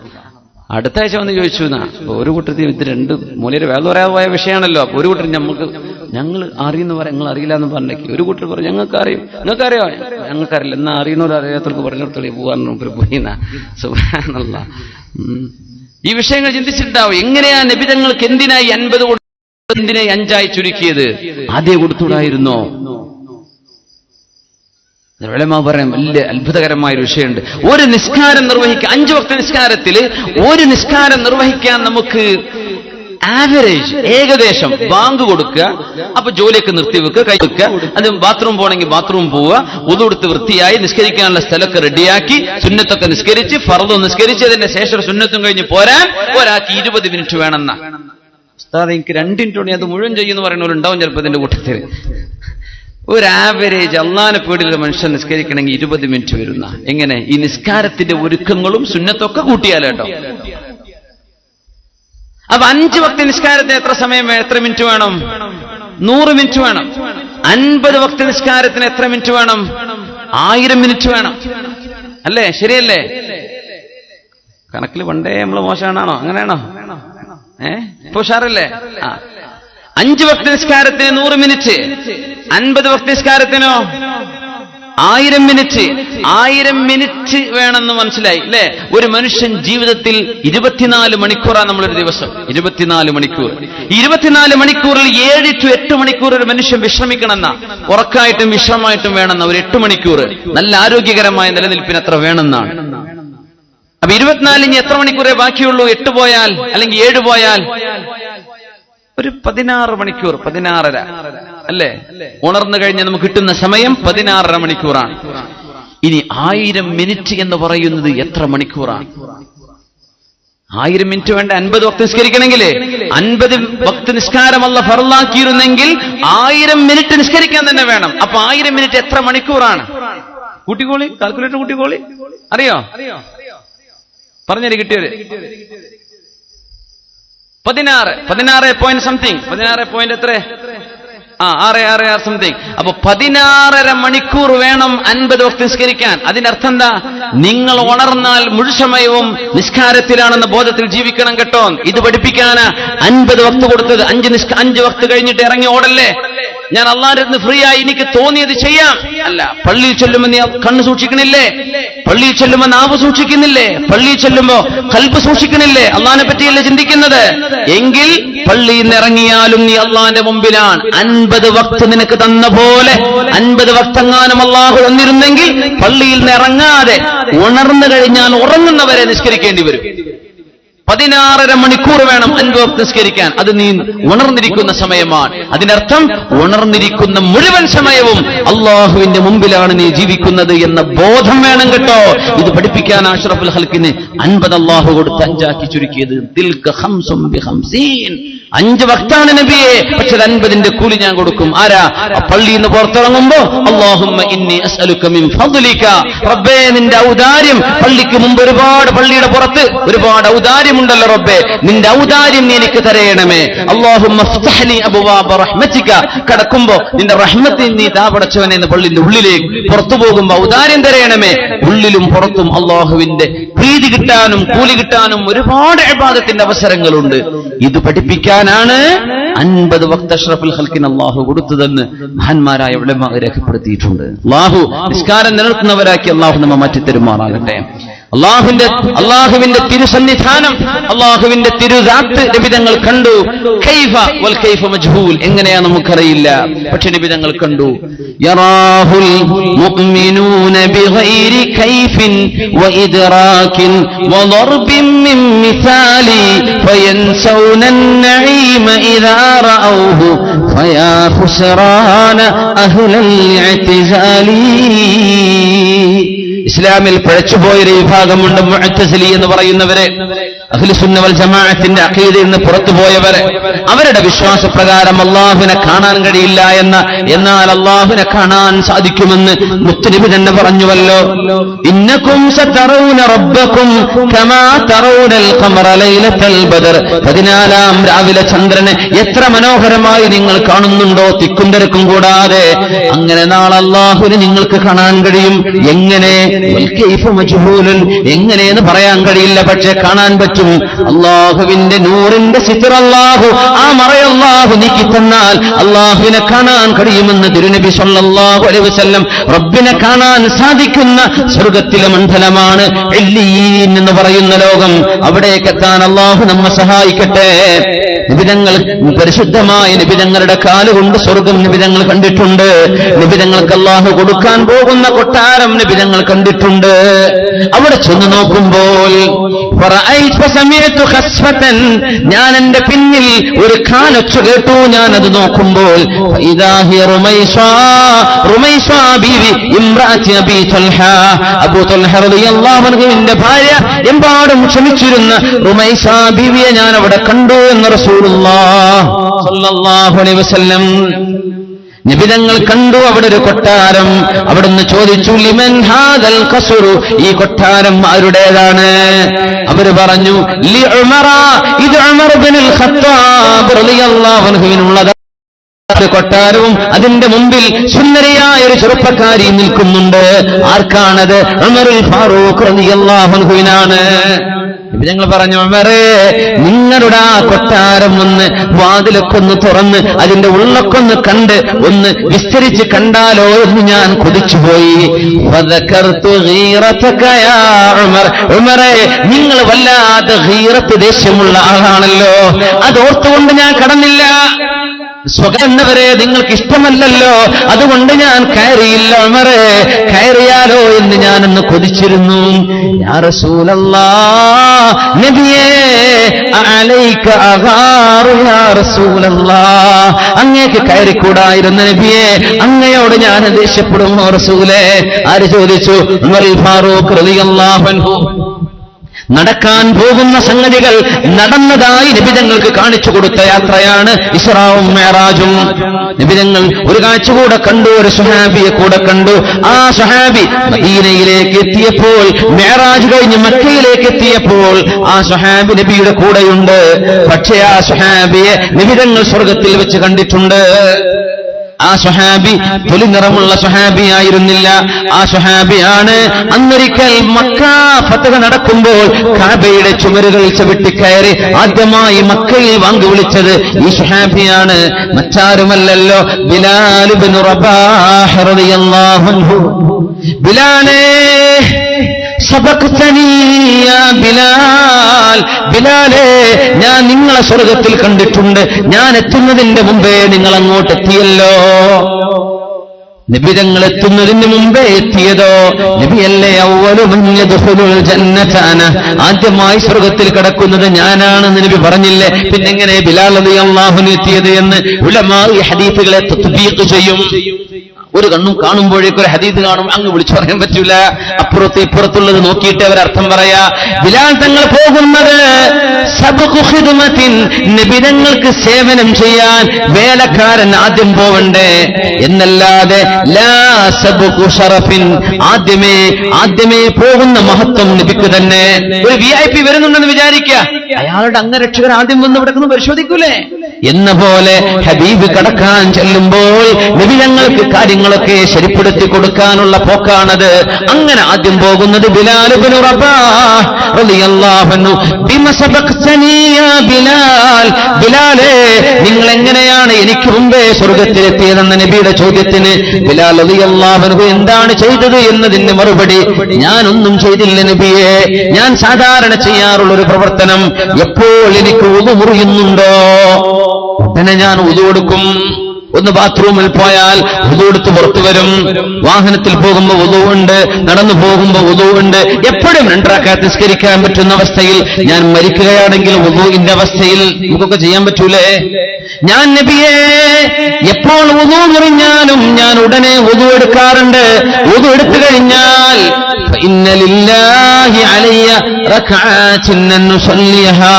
അടുത്ത ആഴ്ച വന്ന് ചോദിച്ചു എന്നാ. ഒരു കൂട്ടത്തിൽ ഇത് 2 മൂല്യര് വേദ പറയാൻ പോയ വിഷയമാണല്ലോ. അപ്പൊ ഒരു കൂട്ടർ ഞങ്ങൾ അറിയുന്ന പറയാം, നിങ്ങൾ അറിയില്ല എന്ന് പറഞ്ഞേക്ക്. ഒരു കൂട്ടർ പറഞ്ഞു ഞങ്ങൾക്ക് അറിയും. നിങ്ങൾക്കറിയോ? ഞങ്ങൾക്കറിയില്ല. എന്നാ അറിയുന്നവർ അറിയാത്തവർക്ക് പറഞ്ഞിടത്തോളം പോകാൻ പോയിന്ന. സുബ്ഹാനല്ലാഹ്. ഈ വിഷയങ്ങൾ ചിന്തിച്ചിട്ടുണ്ടാവും. എങ്ങനെയാ നബിതങ്ങൾക്ക് എന്തിനായി 50 കൊടുത്തു? എന്തിനായി 5 ചുരുക്കിയത്? ആദ്യം കൊടുത്തുകൂടായിരുന്നോ? ഉലമാ പറയാൻ വലിയ അത്ഭുതകരമായ ഒരു വിഷയമുണ്ട്. ഒരു നിസ്കാരം നിർവഹിക്കാൻ 5 വക്ത് നിസ്കാരത്തിൽ ഒരു നിസ്കാരം നിർവഹിക്കാൻ നമുക്ക് ആവറേജ് ഏകദേശം ബാങ്ക് കൊടുക്കുക, അപ്പൊ ജോലിയൊക്കെ നിർത്തിവെക്കുക, കൈ വെക്കുക, അത് ബാത്റൂം പോകണമെങ്കിൽ ബാത്റൂം പോവുക, ഉദു എടുത്ത് വൃത്തിയായി നിസ്കരിക്കാനുള്ള സ്ഥലമൊക്കെ റെഡിയാക്കി സുന്നത്തൊക്കെ നിസ്കരിച്ച് ഫർദ് നിസ്കരിച്ച് അതിന്റെ ശേഷം സുന്നത്തും കഴിഞ്ഞ് പോരാൻ ഒരാൾക്ക് 20 മിനിറ്റ് വേണമെന്ന. ഉസ്താദ് എനിക്ക് 2 മിനിറ്റ് കൊണ്ട് അത് മുഴുവൻ ചെയ്യുമെന്ന് പറയുന്നവരുണ്ടാവും ചിലപ്പോൾ ഇതിന്റെ കൂട്ടത്തിൽ. ഒരു ആവറേജ് അള്ളാനെ പേടിയുള്ള മനുഷ്യൻ നിസ്കരിക്കണമെങ്കിൽ 20 മിനിറ്റ് വരുന്ന. എങ്ങനെ? ഈ നിസ്കാരത്തിന്റെ ഒരുക്കങ്ങളും സുന്നത്തൊക്കെ കൂട്ടിയാലേട്ടോ. അപ്പൊ 5 വക്ത് നിസ്കാരത്തിന് എത്ര സമയം, എത്ര മിനിറ്റ് വേണം? 100 മിനിറ്റ് വേണം. 50 വക്ത് നിസ്കാരത്തിന് എത്ര മിനിറ്റ് വേണം? 1000 മിനിറ്റ് വേണം. അല്ലേ? ശരിയല്ലേ? കണക്കിൽ പണ്ടേ നമ്മൾ മോശമാണോ? അങ്ങനെയാണോ? ഇപ്പൊ ഉഷാറല്ലേ? 5 വക്ത് നിസ്കാരത്തിന് 100 മിനിറ്റ്, 50 വക്ത് നിസ്കാരത്തിനോ 1000 മിനിറ്റ്. 1000 മിനിറ്റ് വേണമെന്ന് മനസ്സിലായി അല്ലേ? ഒരു മനുഷ്യൻ ജീവിതത്തിൽ 24 മണിക്കൂറാണ് നമ്മളൊരു ദിവസം. 24 മണിക്കൂർ. 24 മണിക്കൂറിൽ 7 to 8 മണിക്കൂർ ഒരു മനുഷ്യൻ വിശ്രമിക്കണമെന്ന, ഉറക്കായിട്ടും വിശ്രമമായിട്ടും വേണമെന്ന. ഒരു 8 മണിക്കൂർ നല്ല ആരോഗ്യകരമായ നിലനിൽപ്പിന് എത്ര വേണമെന്നാണ്. അപ്പൊ 24 എത്ര മണിക്കൂറേ ബാക്കിയുള്ളൂ? 8 പോയാൽ അല്ലെങ്കിൽ 7 പോയാൽ ഒരു 16 മണിക്കൂർ, 16.5 അല്ലേ? ഉണർന്നു കഴിഞ്ഞ് നമുക്ക് കിട്ടുന്ന സമയം 16.5 മണിക്കൂറാണ്. ഇനി 1000 മിനിറ്റ് എന്ന് പറയുന്നത് എത്ര മണിക്കൂറാണ്? 1000 മിനിറ്റ് വേണ്ട 50 വക്ത് നിസ്കരിക്കണമെങ്കിൽ 50 വക്ത് നിസ്കാരം അല്ലാഹു ഫർളാക്കിയിരുന്നെങ്കിൽ 1000 മിനിറ്റ് നിസ്കരിക്കാൻ തന്നെ വേണം. അപ്പൊ 1000 മിനിറ്റ് എത്ര മണിക്കൂറാണ്? കൂട്ടിക്കോളി, കാൽക്കുലേറ്റർ കൂട്ടിക്കോളി. അറിയോ? പറഞ്ഞത് കിട്ടിയത് 16 പോയിന്റ് സംതിങ്. 16 പോയിന്റ് എത്ര? 6 സംതിങ്. അപ്പൊ 16.5 മണിക്കൂർ വേണം 50 വക്ത് നിസ്കരിക്കാൻ. അതിന്റെ അർത്ഥം എന്താ? നിങ്ങൾ ഉണർന്നാൽ മുഴുസമയവും നിസ്കാരത്തിലാണെന്ന ബോധത്തിൽ ജീവിക്കണം കേട്ടോ. ഇത് പഠിപ്പിക്കാനാ 50 വക്ത് കൊടുത്തത്. 5 വക്ത് കഴിഞ്ഞിട്ട് ഇറങ്ങി ഓടല്ലേ? ഞാൻ അള്ളാന്റെ അടുത്ത് ഫ്രീ ആയി എനിക്ക് തോന്നിയത് ചെയ്യാം. അല്ല, പള്ളിയിൽ ചെല്ലുമ്പോൾ നീ കണ്ണ് സൂക്ഷിക്കണില്ലേ? പള്ളിയിൽ ചെല്ലുമ്പോൾ നാവ് സൂക്ഷിക്കുന്നില്ലേ? പള്ളിയിൽ ചെല്ലുമ്പോ കൽബ് സൂക്ഷിക്കണില്ലേ? അള്ളാഹിനെ പറ്റിയല്ലേ ചിന്തിക്കുന്നത്? എങ്കിൽ പള്ളിയിൽ നിന്ന് ഇറങ്ങിയാലും നീ അള്ളാന്റെ മുമ്പിലാണ്. 50 വക്ത് നിനക്ക് തന്ന പോലെ 50 വക്തെങ്ങാനും അള്ളാഹു തന്നിരുന്നെങ്കിൽ പള്ളിയിൽ നിന്ന് ഇറങ്ങാതെ ഉണർന്നു കഴിഞ്ഞാൽ ഉറങ്ങുന്നവരെ നിസ്കരിക്കേണ്ടി വരും. 16.5 മണിക്കൂർ വേണം 5 വക്ത് നിസ്കരിക്കാൻ. അത് നീ ഉണർന്നിരിക്കുന്ന സമയമാണ്. അതിനർത്ഥം ഉണർന്നിരിക്കുന്ന മുഴുവൻ സമയവും അള്ളാഹുവിന്റെ മുമ്പിലാണ് നീ ജീവിക്കുന്നത് എന്ന ബോധം വേണം കേട്ടോ. ഇത് പഠിപ്പിക്കാൻ അഷ്റഫുൽ ഖൽഖിന് 50 അള്ളാഹു കൊടുത്ത് 5 ആക്കി ചുരുക്കിയത്. 5 വക്താണ് നബിയെ, പക്ഷെ 50ന്റെ കൂലി ഞാൻ കൊടുക്കും. ആരാ? പള്ളിയിൽ നിന്ന് പുറത്തിറങ്ങുമ്പോ അല്ലാഹുമ്മ ഇന്നി അസ്അലുക മിൻ ഫദ്ലിക, റബ്ബേ നിന്റെ ഔദാര്യം. പള്ളിക്ക് മുമ്പ് ഒരുപാട്, പള്ളിയുടെ പുറത്ത് ഒരുപാട് ഔദാര്യമുണ്ടല്ലോ റബ്ബേ, നിന്റെ ഔദാര്യം നീ എനിക്ക് തരയണമേ. അല്ലാഹുമ്മ ഫ്തഹ് ലി അബ്വാബ റഹ്മതിക, കടക്കുമ്പോ നിന്റെ റഹ്മത്തിൽ നീ താപടച്ചവനെ എന്ന് പള്ളിന്റെ ഉള്ളിലേക്ക്, പുറത്തു പോകുമ്പോ ഔദാര്യം തരയണമേ. ഉള്ളിലും പുറത്തും അല്ലാഹുവിന്റെ പ്രീതി കിട്ടാനും കൂലി കിട്ടാനും ഒരുപാട് ഇബാദത്തിന്റെ അവസരങ്ങളുണ്ട്. ഇത് പഠിപ്പിക്കാനാണ് 50 വക്ത് അഷ്റഫുൽ ഖൽഖിന് അല്ലാഹു കൊടുത്തതെന്ന് മഹാന്മാരായ ഉലമാ രേഖപ്പെടുത്തിയിട്ടുണ്ട്. അല്ലാഹു നിസ്കാരം നിലനിർത്തുന്നവരാക്കി അല്ലാഹു നമ്മെ മാറ്റി തരുമാറാകട്ടെ. അള്ളാഹുവിന്റെ തിരുസന്നിധാനം, അള്ളാഹുവിന്റെ തിരുദാത്ത് നബിതങ്ങൾ കണ്ടു. കൈഫ വൽ കൈഫ മജ്ഹൂൽ, എങ്ങനെയാ നമുക്കറിയില്ല, പക്ഷെ നബിതങ്ങൾ കണ്ടു. യറാഹുൽ മുഅ്മിനൂന ബിഗൈരി കൈഫിൻ വഇദ്റാകിൻ വദർബിൻ മിൻ മിസാലി ഫയൻസൗന അൻ-നഈമ ഇദാ റഔഹു ഫയാ ഖുസ്റാന അഹ്ലൽ ഇഅ്തിസാലി. ഇസ്ലാമിൽ പിഴച്ചുപോയൊരു വിഭാഗമുണ്ട്, മുഅ്തസിലി എന്ന് പറയുന്നവരെ. അഹ്ലുസുന്ന വൽ ജമാഅത്തിന്റെ അഖീദയിൽ നിന്ന് പുറത്തുപോയവരെ. അവരുടെ വിശ്വാസപ്രകാരം അല്ലാഹുവിനെ കാണാൻ കഴിയില്ല എന്നാൽ അല്ലാഹുവിനെ കാണാൻ സാധിക്കുമെന്ന് മുത്തുനബി തന്നെ പറഞ്ഞുവല്ലോ. ഇന്നകും സതറൂന റബ്ബകും കമാ തറൂനൽ ഖമറ ലൈലത്തൽ ബദർ. 14-ാം രാവിലെ ചന്ദ്രനെ എത്ര മനോഹരമായി നിങ്ങൾ കാണുന്നുണ്ടോ, തിക്കും തിരക്കും കൂടാതെ, അങ്ങനെ നാളെ അല്ലാഹുവിനെ നിങ്ങൾക്ക് കാണാൻ കഴിയും. എങ്ങനെ? എങ്ങനെയെന്ന് പറയാൻ കഴിയില്ല, പക്ഷെ കാണാൻ പറ്റും. അള്ളാഹുവിന്റെ നൂറിന്റെ സിത്ർ അല്ലാഹു, ആ മറയല്ലാഹു നീക്കി തന്നാൽ അള്ളാഹുവിനെ കാണാൻ കഴിയുമെന്ന് തിരുനബി സ്വല്ലല്ലാഹു അലൈഹി വസല്ലം. റബ്ബിനെ കാണാൻ സാധിക്കുന്ന സ്വർഗത്തിലെ മണ്ഡലമാണ് ഇല്ലീൻ എന്ന് പറയുന്ന ലോകം. അവിടേക്ക് എത്താൻ അള്ളാഹു നമ്മെ സഹായിക്കട്ടെ. നിബിതങ്ങൾ, പരിശുദ്ധമായ നിബിതങ്ങളുടെ കാലുകൊണ്ട് സ്വർഗം നിബിതങ്ങൾ കണ്ടിട്ടുണ്ട്. നിബിതങ്ങൾക്ക് അള്ളാഹു കൊടുക്കാൻ പോകുന്ന കൊട്ടാരം നിബിതങ്ങൾ കണ്ടിട്ടുണ്ട്. അവിടെ ചെന്ന് നോക്കുമ്പോൾ ഞാൻ എന്റെ പിന്നിൽ ഒരു കാലൊച്ച കേട്ടു. ഞാനത് നോക്കുമ്പോൾ അബൂ തൽഹ റളിയല്ലാഹു അൻഹുവിന്റെ ഭാര്യ, എമ്പാടും ക്ഷമിച്ചിരുന്ന റുമൈസ ബീവിയെ ഞാൻ അവിടെ കണ്ടു എന്ന് റസൂലുള്ളാഹി സ്വല്ലല്ലാഹു അലൈഹി വസല്ലം. നബിതങ്ങൾ കണ്ടു അവിടെ ഒരു കൊട്ടാരം. അവിടുന്ന് ചോദിച്ചു, ലിമൻ ഹാദൽ ഖസ്റു, ഈ കൊട്ടാരം ആരുടേതാണ്? അവർ പറഞ്ഞു, ലി ഉമറ, ഇത് ഉമർ ഇബ്നുൽ ഖത്താബ് റളിയല്ലാഹു അൻഹുവിനുള്ളതാണ്. കൊട്ടാരവും അതിന്റെ മുമ്പിൽ സുന്ദരിയായ ഒരു ചെറുപ്പക്കാരി നിൽക്കുന്നുണ്ട്. ആർക്കാണത്? ഉമറുൽ ഫാറൂഖ് റളിയല്ലാഹു അൻഹുവിനാണ്. ഞങ്ങൾ പറഞ്ഞു, ഉമറേ, നിങ്ങളുടെ ആ കൊട്ടാരം ഒന്ന് വാതിലൊക്കെ ഒന്ന് തുറന്ന് അതിന്റെ ഉള്ളൊക്കൊന്ന് കണ്ട് ഒന്ന് വിസ്തരിച്ച് കണ്ടാലോ എന്ന് ഞാൻ കൊതിച്ചുപോയി. ഉമറേ, നിങ്ങൾ വല്ലാതെ ഗീറത്ത് ദേഷ്യമുള്ള ആളാണല്ലോ, അതോർത്തുകൊണ്ട് ഞാൻ കടന്നില്ല. സ്വകന്നവരെ നിങ്ങൾക്ക് ഇഷ്ടമല്ലല്ലോ, അതുകൊണ്ട് ഞാൻ കയറിയില്ല. ഉമറേ, കയറിയാലോ എന്ന് ഞാനൊന്ന് കൊതിച്ചിരുന്നു. യാ റസൂലല്ലാഹ്, നബിയേ, അലൈക അഗാറു യാ റസൂലല്ലാഹ്, അങ്ങേക്ക് കയറിക്കൂടായിരുന്ന നബിയേ, അങ്ങയോട് ഞാൻ ദേഷ്യപ്പെടുമോ റസൂലേ? ആര് ചോദിച്ചു? ഉമറുൽ ഫാറൂഖ് റളിയല്ലാഹു അൻഹു. നടക്കാൻ പോകുന്ന സംഗതികൾ നടന്നതായി നബിതങ്ങൾക്ക് കാണിച്ചു കൊടുത്ത യാത്രയാണ് ഇസ്റാഉം മിഅ്റാജും. നബിതങ്ങൾ ഒരു കാഴ്ച കൂടെ കണ്ടു, ഒരു സ്വഹാബിയെ കൂടെ കണ്ടു. ആ സ്വഹാബി മദീനയിലേക്ക് എത്തിയപ്പോൾ, മിഅ്റാജ് കഴിഞ്ഞ് മക്കയിലേക്ക് എത്തിയപ്പോൾ ആ സ്വഹാബി നബിയുടെ കൂടെയുണ്ട്. പക്ഷേ ആ സ്വഹാബിയെ നബിതങ്ങൾ സ്വർഗത്തിൽ വെച്ച് കണ്ടിട്ടുണ്ട്. ആ സ്വഹാബി തൊലി നിറമുള്ള സ്വഹാബിയായിരുന്നില്ല. ആ സ്വഹാബിയാണ് അന്നൊരിക്കൽ മക്ക ഫതഹ് നടക്കുമ്പോൾ കഅബയുടെ ചുമരുകൾ ചവിട്ടിക്കയറി ആദ്യമായി മക്കയിൽ വാങ്ക് വിളിച്ചത് ഈ സ്വഹാബിയാണ്, മറ്റാരുമല്ലല്ലോ ബിലാൽ ഇബ്നു റബാഹ് റളിയല്ലാഹു അൻഹു. ബിലാലേ സബഖ്തനീ യാ ബിലാൽ, ബിലാലേ ഞാൻ നിങ്ങളെ സ്വർഗത്തിൽ കണ്ടിട്ടുണ്ട്, ഞാൻ എത്തുന്നതിന്റെ മുമ്പേ നിങ്ങൾ അങ്ങോട്ട് എത്തിയല്ലോ. നബി തങ്ങൾ എത്തുന്നതിന് മുമ്പേ എത്തിയതോ നബിയല്ലേ. അവ്വലു മൻ യദ്ഖുലുൽ ജന്നത അന, ആദ്യമായി സ്വർഗത്തിൽ കടക്കുന്നത് ഞാനാണെന്ന് നബി പറഞ്ഞില്ലേ, പിന്നെങ്ങനെ ബിലാൽ റളിയല്ലാഹു അൻഹു എത്തിയത് എന്ന് ഉലമാ ഈ ഹദീസുകളെ തത്ബീഖ് ചെയ്യും. ഒരു കണ്ണും കാണുമ്പോഴേക്കും ഒരു ഹദീസ് കാണും, അങ്ങ് വിളിച്ചു പറയാൻ പറ്റൂല. അപ്പുറത്ത് ഇപ്പുറത്തുള്ളത് നോക്കിയിട്ട് അവരർത്ഥം പറയാ. ബിലാൽ തങ്ങൾ പോകുന്നത് സബ്ഖു ഖിദ്മത്തിൻ, നബിതങ്ങൾക്ക് സേവനം ചെയ്യാൻ വേലക്കാരൻ ആദ്യം പോവണ്ടേ എന്നല്ലാതെ ലാ സബ്ഖു ശറഫിൻ, ആദ്യമേ പോകുന്ന മഹത്വം നബിക്ക് തന്നെ. ഒരു VIP വരുന്നുണ്ടെന്ന് വിചാരിക്കുക, അയാളുടെ അംഗരക്ഷകർ ആദ്യം വന്ന് ഇവിടെ പരിശോധിക്കൂലേ എന്ന പോലെ ഹബീബ് കടക്കാൻ ചെല്ലുമ്പോൾ നബിതങ്ങൾക്ക് കാര്യങ്ങളൊക്കെ ശരിപ്പെടുത്തി കൊടുക്കാനുള്ള പോക്കാണത്. അങ്ങനെ ആദ്യം പോകുന്നത് ബിലാൽ ഇബ്നു റബാഹ് റളിയല്ലാഹു അൻഹു. ബിമ സബഖ്തനീ യാ ബിലാൽ, ബിലാലേ നിങ്ങൾ എങ്ങനെയാണ് എനിക്ക് മുമ്പേ സ്വർഗ്ഗത്തിലെത്തിയതെന്ന നബിയുടെ ചോദ്യത്തിന് ബിലാൽ റളിയല്ലാഹു അൻഹു എന്താണ് ചെയ്തത് എന്നതിന് മറുപടി, ഞാനൊന്നും ചെയ്തില്ല നബിയെ, ഞാൻ സാധാരണ ചെയ്യാറുള്ള ഒരു പ്രവർത്തനം, എപ്പോൾ എനിക്ക് ഉളു മുറിയുന്നുണ്ടോ ഉടനെ ഞാൻ ഉളു കൊടുക്കും. ഒന്ന് ബാത്റൂമിൽ പോയാൽ വുദു എടുത്ത് പുറത്തു വരും, വാഹനത്തിൽ പോകുമ്പോ വുദു ഉണ്ട്, നടന്നു പോകുമ്പോ വുദു ഉണ്ട്. എപ്പോഴും 2 റക്അത്ത് നിസ്കരിക്കാൻ പറ്റുന്ന അവസ്ഥയിൽ, ഞാൻ മരിക്കുകയാണെങ്കിൽ വുദുവിന്റെ അവസ്ഥയിൽ നമുക്കൊക്കെ ചെയ്യാൻ പറ്റൂലേ. ഞാൻ നബിയെ എപ്പോൾ വുദു മുറിഞ്ഞാലും ഞാൻ ഉടനെ വുദു എടുക്കാറുണ്ട്. വുദു എടുത്തു കഴിഞ്ഞാൽ ഇന്ന ലില്ലാഹി അലയ്യ റക്അത്തിൻ നുസല്ലിഹാ,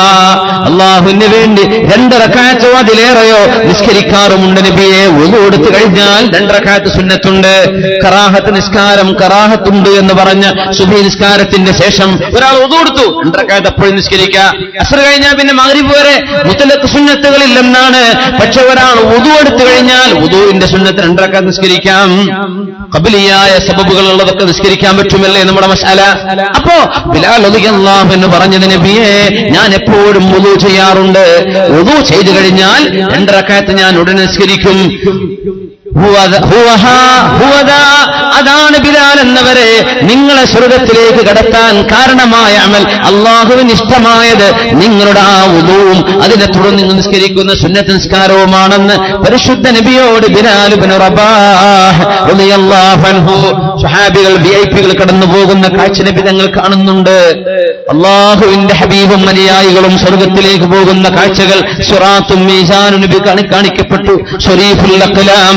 അല്ലാഹുവിന് വേണ്ടി 2 റക്അത്തോ അതിലേറെയോ നിസ്കരിക്കാറുമുണ്ട് നബിയെ. വുദു എടുത്തു കഴിഞ്ഞാൽ 2 റക്അത്ത് സുന്നത്തുണ്ട്. കറാഹത്ത് നിസ്കാരം കറാഹത്തുണ്ട് എന്ന് പറഞ്ഞ സുബഹി നിസ്കാരത്തിന്റെ ശേഷം ഒരാൾ വുദു എടുത്തു, 2 റക്അത്ത് അപ്പോൾ നിസ്കരിക്കുക. അസ്ർ കഴിഞ്ഞാൽ പിന്നെ മഗ്രിബ് വരെ മുത്തലഖ് സുന്നത്തുകളില്ലെന്നാണ്. പക്ഷെ ഒരാൾ വുദു എടുത്തു കഴിഞ്ഞാൽ വുദുവിന്റെ സുന്നത്ത് 2 റക്അത്ത് നിസ്കരിക്കാം. ഖബലിയായ സബബുകൾ ഉള്ളതൊക്കെ നിസ്കരിക്കാൻ പറ്റുമല്ലേ നമ്മുടെ മസാല. അപ്പോ ബിലാൽ റളിയല്ലാഹു അൻഹു പറഞ്ഞത് നബിയെ ഞാൻ എപ്പോഴും വുദു ചെയ്യാറുണ്ട്, വുദു ചെയ്തു കഴിഞ്ഞാൽ 2 റക്അത്ത് ഞാൻ ഉടനെ നിസ്കരിക്കും. അതാണ് ബിലാൽ എന്നവരെ നിങ്ങളെ സ്വർഗത്തിലേക്ക് കടത്താൻ കാരണമായ അമൽ, അള്ളാഹുവിന് ഇഷ്ടമായത് നിങ്ങളുടെ ആ വുദൂവും അതിനെ തുടർന്ന് നിങ്ങൾ നിസ്കരിക്കുന്ന സുന്നത്ത് നിസ്കാരവുമാണെന്ന് പരിശുദ്ധ നബിയോട് ബിലാൽ ഇബ്നു റബാഹ് റളിയല്ലാഹു അൻഹു സ്വഹാബികൾ വിഐപികൾ കടന്നു പോകുന്ന കാഴ്ച നബി തങ്ങൾ കാണുന്നുണ്ട്. അള്ളാഹുവിന്റെ ഹബീബും അനുയായികളും സ്വർഗത്തിലേക്ക് പോകുന്ന കാഴ്ചകൾ സിറാത്തും മീസാനും നബി കാണിക്കപ്പെട്ടു. ശരീഫുൽ അഖ്ലാം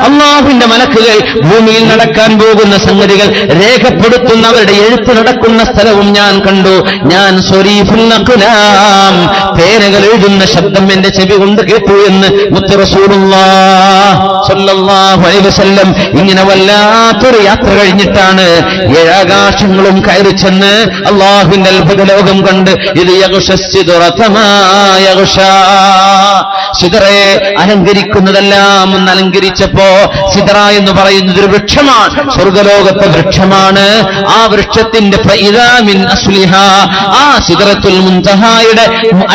അള്ളാഹുവിന്റെ മലക്കുകൾ ഭൂമിയിൽ നടക്കാൻ പോകുന്ന സംഗതികൾ രേഖപ്പെടുത്തുന്നവരുടെ എഴുത്ത് നടക്കുന്ന സ്ഥലവും ഞാൻ കണ്ടു. ഞാൻ സ്വരീഫുൽ അഖ്ലാം പേനകൾ എഴുതുന്ന ശബ്ദം എന്റെ ചെവി കൊണ്ട് കേട്ടു എന്ന് മുത്ത് റസൂലുള്ളാഹി സ്വല്ലല്ലാഹു അലൈഹി വസല്ലം. ഇങ്ങനെ വല്ലാത്തൊരു യാത്ര കഴിഞ്ഞിട്ടാണ് 7 ആകാശങ്ങളും കയറി ചെന്ന് അള്ളാഹുവിന്റെ അത്ഭുത ലോകം കണ്ട് ഇത് സിദറയെ അലങ്കരിക്കുന്നതെല്ലാം ഒന്ന് അലങ്കരിച്ചപ്പോ, സിദറ എന്ന് പറയുന്നത് ഒരു വൃക്ഷമാണ്, സ്വർഗലോകത്തെ വൃക്ഷമാണ്. ആ വൃക്ഷത്തിന്റെ ആ സിദറത്തുൽ മുൻതഹായുടെ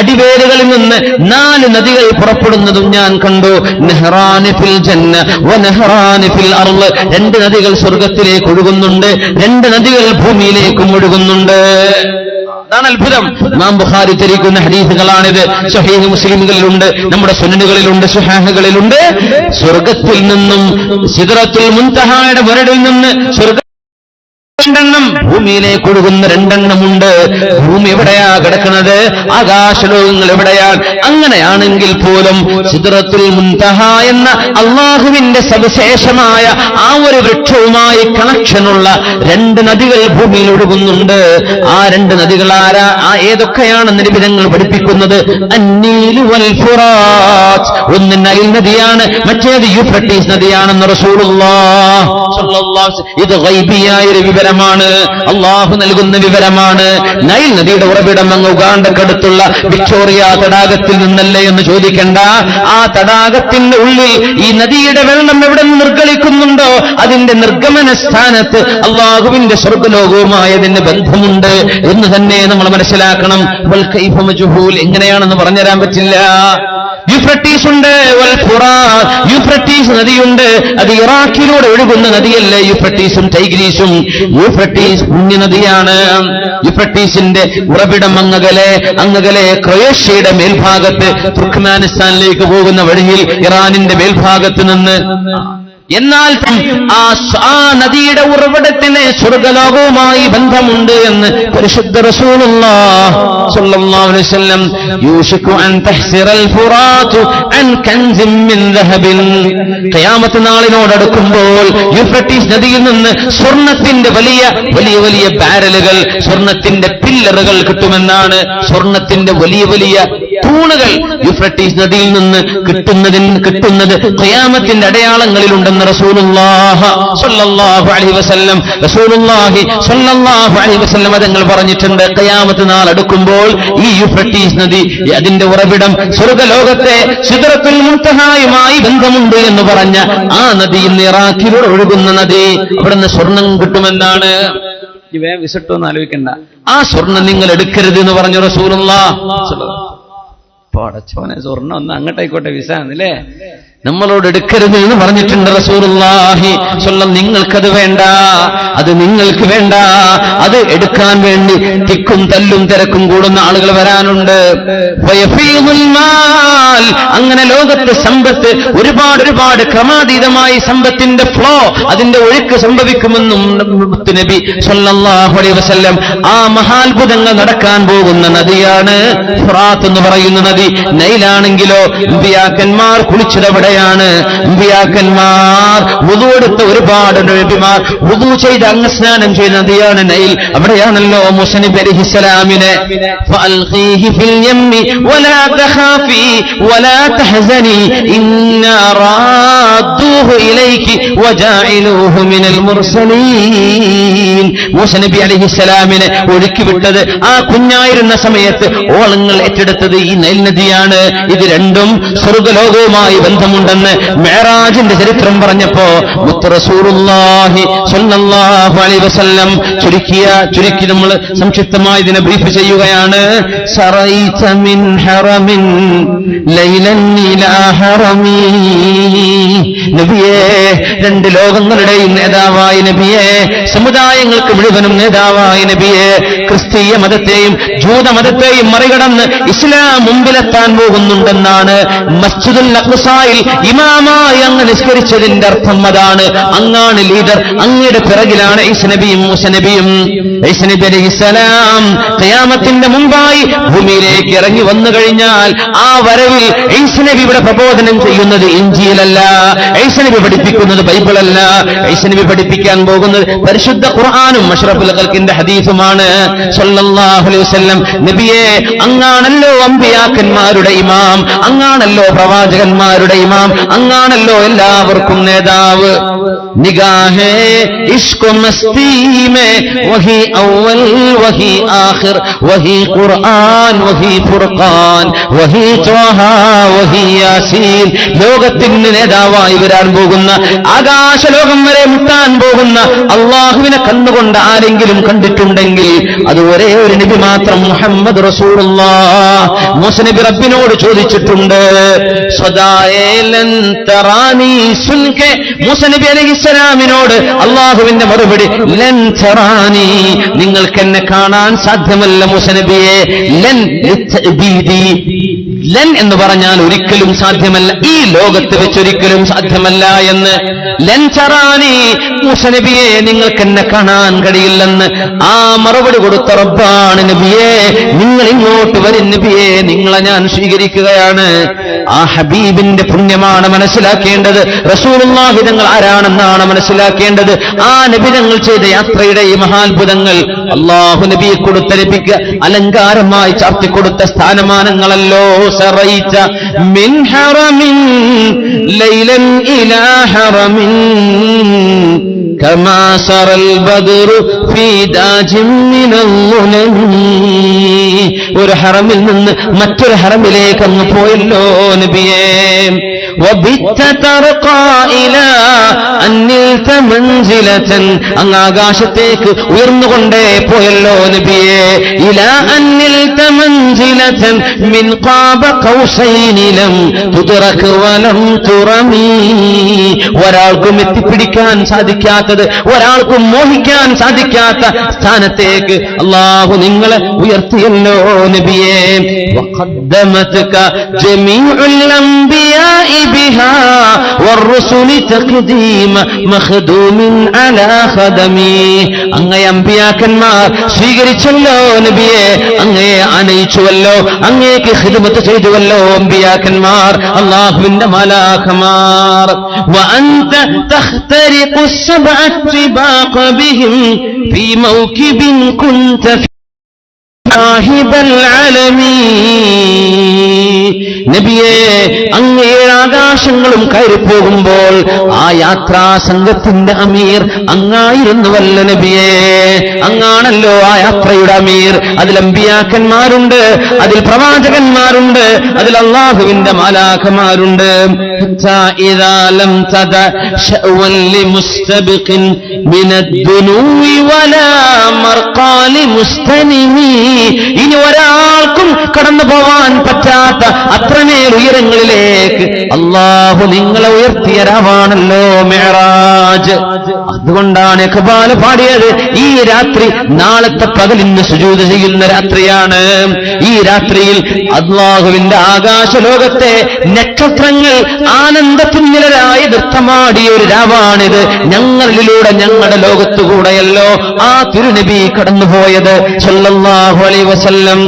അടിവേരുകളിൽ നിന്ന് 4 നദികൾ പുറപ്പെടുന്നതും ഞാൻ കണ്ടു. നഹ്റാനി ഫിൽ ജന്ന വ നഹ്റാനി ഫിൽ അർള്, 2 നദികൾ സ്വർഗത്തിലേക്ക് ഒഴുകുന്നുണ്ട്, 2 നദികൾ ഭൂമിയിലേക്കും ഒഴുകുന്നുണ്ട്. അതാണ് അത്ഭുതം. ഇമാം ബുഖാരി ധരിക്കുന്ന ഹദീസുകളാണിത്. സ്വഹീഹ് മുസ്ലിമുകളിലുണ്ട്, നമ്മുടെ സുനനുകളിലുണ്ട്, സ്വഹാഹുകളിലുണ്ട്. സ്വർഗത്തിൽ നിന്നും സിദ്റത്തുൽ മുൻതഹായുടെ മുരടിൽ നിന്ന് രണ്ടെണ്ണം ഭൂമിയിലേക്ക് ഒഴുകുന്ന 2 എണ്ണമുണ്ട്. ഭൂമി എവിടെയാ കിടക്കുന്നത്? ആകാശലോകങ്ങൾ എവിടെയാണ്? അങ്ങനെയാണെങ്കിൽ പോലും സിദ്റത്തുൽ മുൻതഹ എന്ന അള്ളാഹുവിന്റെ സവിശേഷമായ ആ ഒരു വൃക്ഷവുമായി കണക്ഷനുള്ള 2 നദികൾ ഭൂമിയിൽ ഒഴുകുന്നുണ്ട്. ആ 2 നദികൾ ആരാ? ഏതൊക്കെയാണെന്ന് നിബിധങ്ങൾ പഠിപ്പിക്കുന്നത്? അന്നീലു വൽ ഫുറാത്ത്. ഒന്ന് നൈൽ നദിയാണ്, മറ്റേത് യൂഫ്രട്ടീസ് നദിയാണെന്ന് റസൂലുള്ളാഹി സ്വല്ലല്ലാഹു അലൈഹി വസല്ലം. ഇത് ഗൈബിയായ ഒരു വിവരം. വിവരമാണ്, അള്ളാഹു നൽകുന്ന വിവരമാണ്. നൈൽ നദിയുടെ ഉറവിടം അങ്ങ് ഉഗാണ്ടക്കടുത്തുള്ള വിക്ടോറിയ തടാകത്തിൽ നിന്നല്ലേ എന്ന് ചോദിക്കണ്ട. ആ തടാകത്തിന്റെ ഉള്ളിൽ ഈ നദിയുടെ വെള്ളം എവിടെ നിന്ന് നിർഗളിക്കുന്നുണ്ടോ അതിന്റെ നിർഗമന സ്ഥാനത്ത് അള്ളാഹുവിന്റെ സ്വർഗ്ഗലോകവുമായി അതിന്റെ ബന്ധമുണ്ട് എന്ന് തന്നെ നമ്മൾ മനസ്സിലാക്കണം. വൽ കൈഫ മജ്ഹൂൽ, എങ്ങനെയാണെന്ന് പറഞ്ഞുതരാൻ പറ്റില്ല. യൂഫ്രട്ടീസ് ഉണ്ട്, വൽ ഫുറാത്ത്, യൂഫ്രട്ടീസ് നദിയുണ്ട്. അത് ഇറാഖിലൂടെ ഒഴുകുന്ന നദിയല്ലേ യൂഫ്രട്ടീസും ടൈഗ്രീസും. യൂഫ്രട്ടീസ് പുണ്യനദിയാണ്. യൂഫ്രട്ടീസിന്റെ ഉറവിടം അങ്ങകലെ ക്രൊയേഷ്യയുടെ മേൽഭാഗത്ത് തുർക്ക്മാനിസ്ഥാനിലേക്ക് പോകുന്ന വഴിയിൽ ഇറാനിന്റെ മേൽഭാഗത്ത് നിന്ന്. എന്നാൽ ആ നദിയുടെ ഉറവിടത്തിന് സ്വർഗ്ഗലോകവുമായി ബന്ധമുണ്ട് എന്ന് പരിശുദ്ധ റസൂലുള്ളാഹി സ്വല്ലല്ലാഹു അലൈഹി വസല്ലം. യൂഷികു അൻ തഹ്സിറൽ ഫുറാത്ത് അൻ കൻസിൻ മിൻ ദഹബിൻ. ഖിയാമത്ത് നാളിനോടടുക്കുമ്പോൾ യൂഫ്രട്ടീസ് നദിയിൽ നിന്ന് സ്വർണത്തിന്റെ വലിയ വലിയ വലിയ ബാരലുകൾ, സ്വർണത്തിന്റെ പില്ലറുകൾ കിട്ടുമെന്നാണ്. സ്വർണത്തിന്റെ വലിയ വലിയ തൂണുകൾ യൂഫ്രട്ടീസ് നദിയിൽ നിന്ന് കിട്ടുന്നത് ഖിയാമത്തിന്റെ അടയാളങ്ങളിലുണ്ടെന്ന് റസൂലുള്ളാഹി സ്വല്ലല്ലാഹു അലൈഹി വസല്ലം തങ്ങൾ പറഞ്ഞിട്ടുണ്ട്. ഖിയാമത്ത് നാൾ അടുക്കുമ്പോൾ ഈ യൂഫ്രട്ടീസ് നദി, അതിന്റെ ഉറവിടം സ്വർഗ്ഗലോകത്തെ സിദ്റത്തുൽ മുൻതഹായുമായി ബന്ധമുണ്ട് എന്ന് പറഞ്ഞ ആ നദി ഇന്ന് ഇറാഖിലൂടെ ഒഴുകുന്ന നദി, അവിടുന്ന് സ്വർണം കിട്ടുമെന്നാണ്. വിസിട്ടൊന്നും ആലോചിക്കണ്ട. ആ സ്വർണം നിങ്ങൾ എടുക്കരുത് എന്ന് പറഞ്ഞു റസൂലുള്ളാഹി. പടച്ചോനെ, സ്വർണ്ണം ഒന്ന് അങ്ങോട്ടായിക്കോട്ടെ, വിസ ആണല്ലേ, നമ്മളോട് എടുക്കരുത് എന്ന് പറഞ്ഞിട്ടുണ്ട് റസൂലുള്ളാഹി സ്വല്ലം. നിങ്ങൾക്കത് വേണ്ട, അത് നിങ്ങൾക്ക് വേണ്ട. അത് എടുക്കാൻ വേണ്ടി തിക്കും തല്ലും തിരക്കും കൂടുന്ന ആളുകൾ വരാനുണ്ട്. അങ്ങനെ ലോകത്ത് സമ്പത്ത് ഒരുപാട് ക്രമാതീതമായി സമ്പത്തിന്റെ ഫ്ലോ, അതിന്റെ ഒഴുക്ക് സംഭവിക്കുമെന്നും നബി സ്വല്ലല്ലാഹു അലൈഹി വസല്ലം. ആ മഹാത്ഭുതങ്ങൾ നടക്കാൻ പോകുന്ന നദിയാണ് ഫുറാത്ത് എന്ന് പറയുന്ന നദി. നൈലാണെങ്കിലോ അമ്പിയാക്കന്മാർ കുളിച്ചതവിടെ ാണ്. അമ്പിയാക്കന്മാർ വുദു എടുത്ത ഒരുപാട് നബിമാർ വുദു ചെയ്ത് അംഗസ്നാനം ചെയ്ത നദിയാണ് നൈൽ. അവിടെയാണല്ലോ മൂസ നബി അലൈഹിസ്സലാമിനെ ഫഅൽഖീഹി ഫിൽ യമ്മി വലാ തഖാഫി വലാ തഹ്സനി ഇന്നാ റാദ്ദൂഹു ഇലൈകി വജാഇലൂഹു മിനൽ മുർസലീൻ. മൂസ നബി അലൈഹിസ്സലാമിനെ ഒഴുക്കി വിട്ടത് ആ കുഞ്ഞായിരുന്ന സമയത്ത് ഓളങ്ങൾ ഏറ്റെടുത്തത് ഈ നൈൽ നദിയാണ്. ഇത് രണ്ടും സ്വർഗ്ഗലോകവുമായി ബന്ധമുണ്ടെന്ന് മിഅ്റാജിന്റെ ചരിത്രം പറഞ്ഞപ്പോ മുത്ത് റസൂലുള്ളാഹി സ്വല്ലല്ലാഹു അലൈഹി വസല്ലം ചുരുക്കി നമ്മൾ സംക്ഷിപ്തമായി ഇതിനെ ബ്രീഫ് ചെയ്യുകയാണ്. സറൈത മിൻ ഹറമിൻ ലൈലൻ ഇലാ ഹറമി. നബിയേ, രണ്ട് ലോകങ്ങളുടെയും നേതാവായ നബിയേ, സമുദായങ്ങൾക്ക് മുഴുവനും നേതാവായ നബിയേ, ക്രിസ്തീയ മതത്തെയും ജൂതമതത്തെയും മറികടന്ന് ഇസ്ലാം മുമ്പിലെത്താൻ പോകുന്നുണ്ടെന്നാണ് മസ്ജിദുൽ അഖ്സായിൽ ഇമാമായി അങ്ങ് നിസ്കരിച്ചതിന്റെ അർത്ഥം അതാണ്. അങ്ങാണ് ലീഡർ, അങ്ങയുടെ പിറകിലാണ് ഈസ നബിയും മൂസ നബിയും. ഈസ നബി അലൈഹിസ്സലാം ഖിയാമത്തിന്റെ മുമ്പായി ഭൂമിയിലേക്ക് ഇറങ്ങി വന്നു കഴിഞ്ഞാൽ ആ വരവിൽ ഈസ നബി ഇവിടെ പ്രബോധനം ചെയ്യുന്നത് ഇഞ്ചീലല്ല, ഈസ നബി പഠിപ്പിക്കുന്നത് ബൈബിളല്ല. ഈസ നബി പഠിപ്പിക്കാൻ പോകുന്നത് പരിശുദ്ധ ഖുർആനും അഷ്റഫുൽ ഖൽഖിന്റെ ഹദീസുമാണ് സ്വല്ലല്ലാഹു അലൈഹി വസല്ലം. നബിയെ, അങ്ങാണല്ലോ അമ്പിയാക്കന്മാരുടെ ഇമാം, അങ്ങാണല്ലോ പ്രവാചകന്മാരുടെ ഇമാം, അങ്ങാണല്ലോ എല്ലാവർക്കും നേതാവ്. നിഗാഹേ ഇഷ്ക് മസ്തി മേ വഹി അവൽ വഹി ആഖിർ വഹി ഖുർആൻ വഹി ഫുർഖാൻ വഹി ത്വഹ വഹി യാസീൻ. ലോകത്തിന് നേതാവായി വരാൻ പോകുന്ന, ആകാശലോകം വരെ മുട്ടാൻ പോകുന്ന അള്ളാഹുവിനെ കണ്ടുകൊണ്ട് ആരെങ്കിലും കണ്ടിട്ടുണ്ടെങ്കിൽ അത് ഒരേ ഒരു നബി മാത്രം, മുഹമ്മദ് റസൂലുള്ളാഹ്. മൂസ നബി റബ്ബിനോട് ചോദിച്ചിട്ടുണ്ട്, മൂസ നബി അലൈഹിസ്സലാമിനോട് അള്ളാഹുവിന്റെ മറുപടി ലൻ തറാനി, നിങ്ങൾക്ക് എന്നെ കാണാൻ സാധ്യമല്ല മൂസ നബിയെ. ലൻ എന്ന് പറഞ്ഞാൽ ഒരിക്കലും സാധ്യമല്ല, ഈ ലോകത്ത് വെച്ചൊരിക്കലും സാധ്യമല്ല എന്ന്. ലൻ തറാനി, മൂസ നബിയെ നിങ്ങൾക്ക് എന്നെ കാണാൻ കഴിയില്ലെന്ന് ആ മറുപടി കൊടുത്ത റബ്ബാണ് നബിയെ. നിങ്ങൾ ഇങ്ങോട്ട് വരും നബിയെ, നിങ്ങളെ ഞാൻ സ്വീകരിക്കുകയാണ്. ആ ഹബീബിന്റെ പുണ്യമാണ് മനസ്സിലാക്കേണ്ടത്. റസൂലുള്ളാഹി തങ്ങൾ ആരാണെന്നാണ് മനസ്സിലാക്കേണ്ടത്. ആ നബി തങ്ങൾ ചെയ്ത യാത്രയുടെ ഈ മഹാത്ഭുതങ്ങൾ അല്ലാഹു നബിയെ കൊടുത്ത നബിക്ക് അലങ്കാരമായി ചാർത്തിക്കൊടുത്ത സ്ഥാനമാനങ്ങളല്ലോ. സറൈത മിൻ ഹറമിൻ ലൈലൻ ഇലാ ഹറമിൻ كما سرى البدر في داج من الظلم. ഒരു ഹറമിൽ നിന്ന് മറ്റൊരു ഹറമിലേക്ക് അങ്ങ് പോയല്ലോ നബിയേ. وبت ترقى إلى أن نلت منزلة, അങ്ങ് ആകാശത്തേക്ക് ഉയർന്നുകൊണ്ടേ പോയല്ലോ നബിയേ. إلى أن نلت منزلة من قاب قوسين لم تدرك ولم ترمي. ഒരാൾക്കും എത്തിപ്പിടിക്കാൻ സാധിക്കാത്തത്, ഒരാൾക്കും മോഹിക്കാൻ സാധിക്കാത്ത സ്ഥാനത്തേക്ക് അല്ലാഹു നിങ്ങളെ ഉയർത്തിയല്ലോ നബിയേ. وقدمتك جميع الأنبياء بها والرسل تقديم مخدوم على خدمي. അങ്ങയെ അമ്പിയാക്കന്മാർ സ്വീകരിച്ചല്ലോ നബിയെ, അങ്ങയെ ആനയിച്ചുവല്ലോ, അങ്ങേക്ക് ഖിദ്മത്ത് ചെയ്തുവല്ലോ അമ്പിയാക്കന്മാർ, അല്ലാഹുവിന്റെ മലാഖമാർ. وأنت تخترق السبع الطباق بهم في موكب كنت في صاحب العالمين. നബിയേ, അങ്ങ് ഏഴാകാശങ്ങളും കയറിപ്പോകുമ്പോൾ ആ യാത്രാ സംഘത്തിന്റെ അമീർ അങ്ങായിരുന്നുവല്ല നബിയേ. അങ്ങാണല്ലോ ആ യാത്രയുടെ അമീർ. അതിൽ അമ്പിയാക്കന്മാരുണ്ട്, അതിൽ പ്രവാചകന്മാരുണ്ട്, അതിൽ അല്ലാഹുവിന്റെ മാലാഖമാരുണ്ട്. إذا لم تدع شأوا لمستبق من الدنو ولا مرقى لمستنم. ഇനി ഒരാൾക്കും കടന്നു പോവാൻ പറ്റാത്ത അത്രമേൽ ഉയരങ്ങളിലേക്ക് അല്ലാഹു നിങ്ങളെ ഉയർത്തിയ രാവാണല്ലോ മിഅ്റാജ്. അതുകൊണ്ടാണ് ഇഖ്ബാൽ പാടിയത്, ഈ രാത്രി നാളത്തെ പകലിന് സുജൂദ് ചെയ്യുന്ന രാത്രിയാണ്. ഈ രാത്രിയിൽ അല്ലാഹുവിന്റെ ആകാശലോകത്തെ നക്ഷത്രങ്ങൾ ആനന്ദത്തുന്നിലരായി നൃത്തമാടിയ ഒരു രാവാണിത്. ഞങ്ങളിലൂടെ, ഞങ്ങളുടെ ലോകത്തുകൂടെയല്ലോ ആ തിരുനബി കടന്നുപോയത് സല്ലല്ലാഹു അലൈഹി വസല്ലം.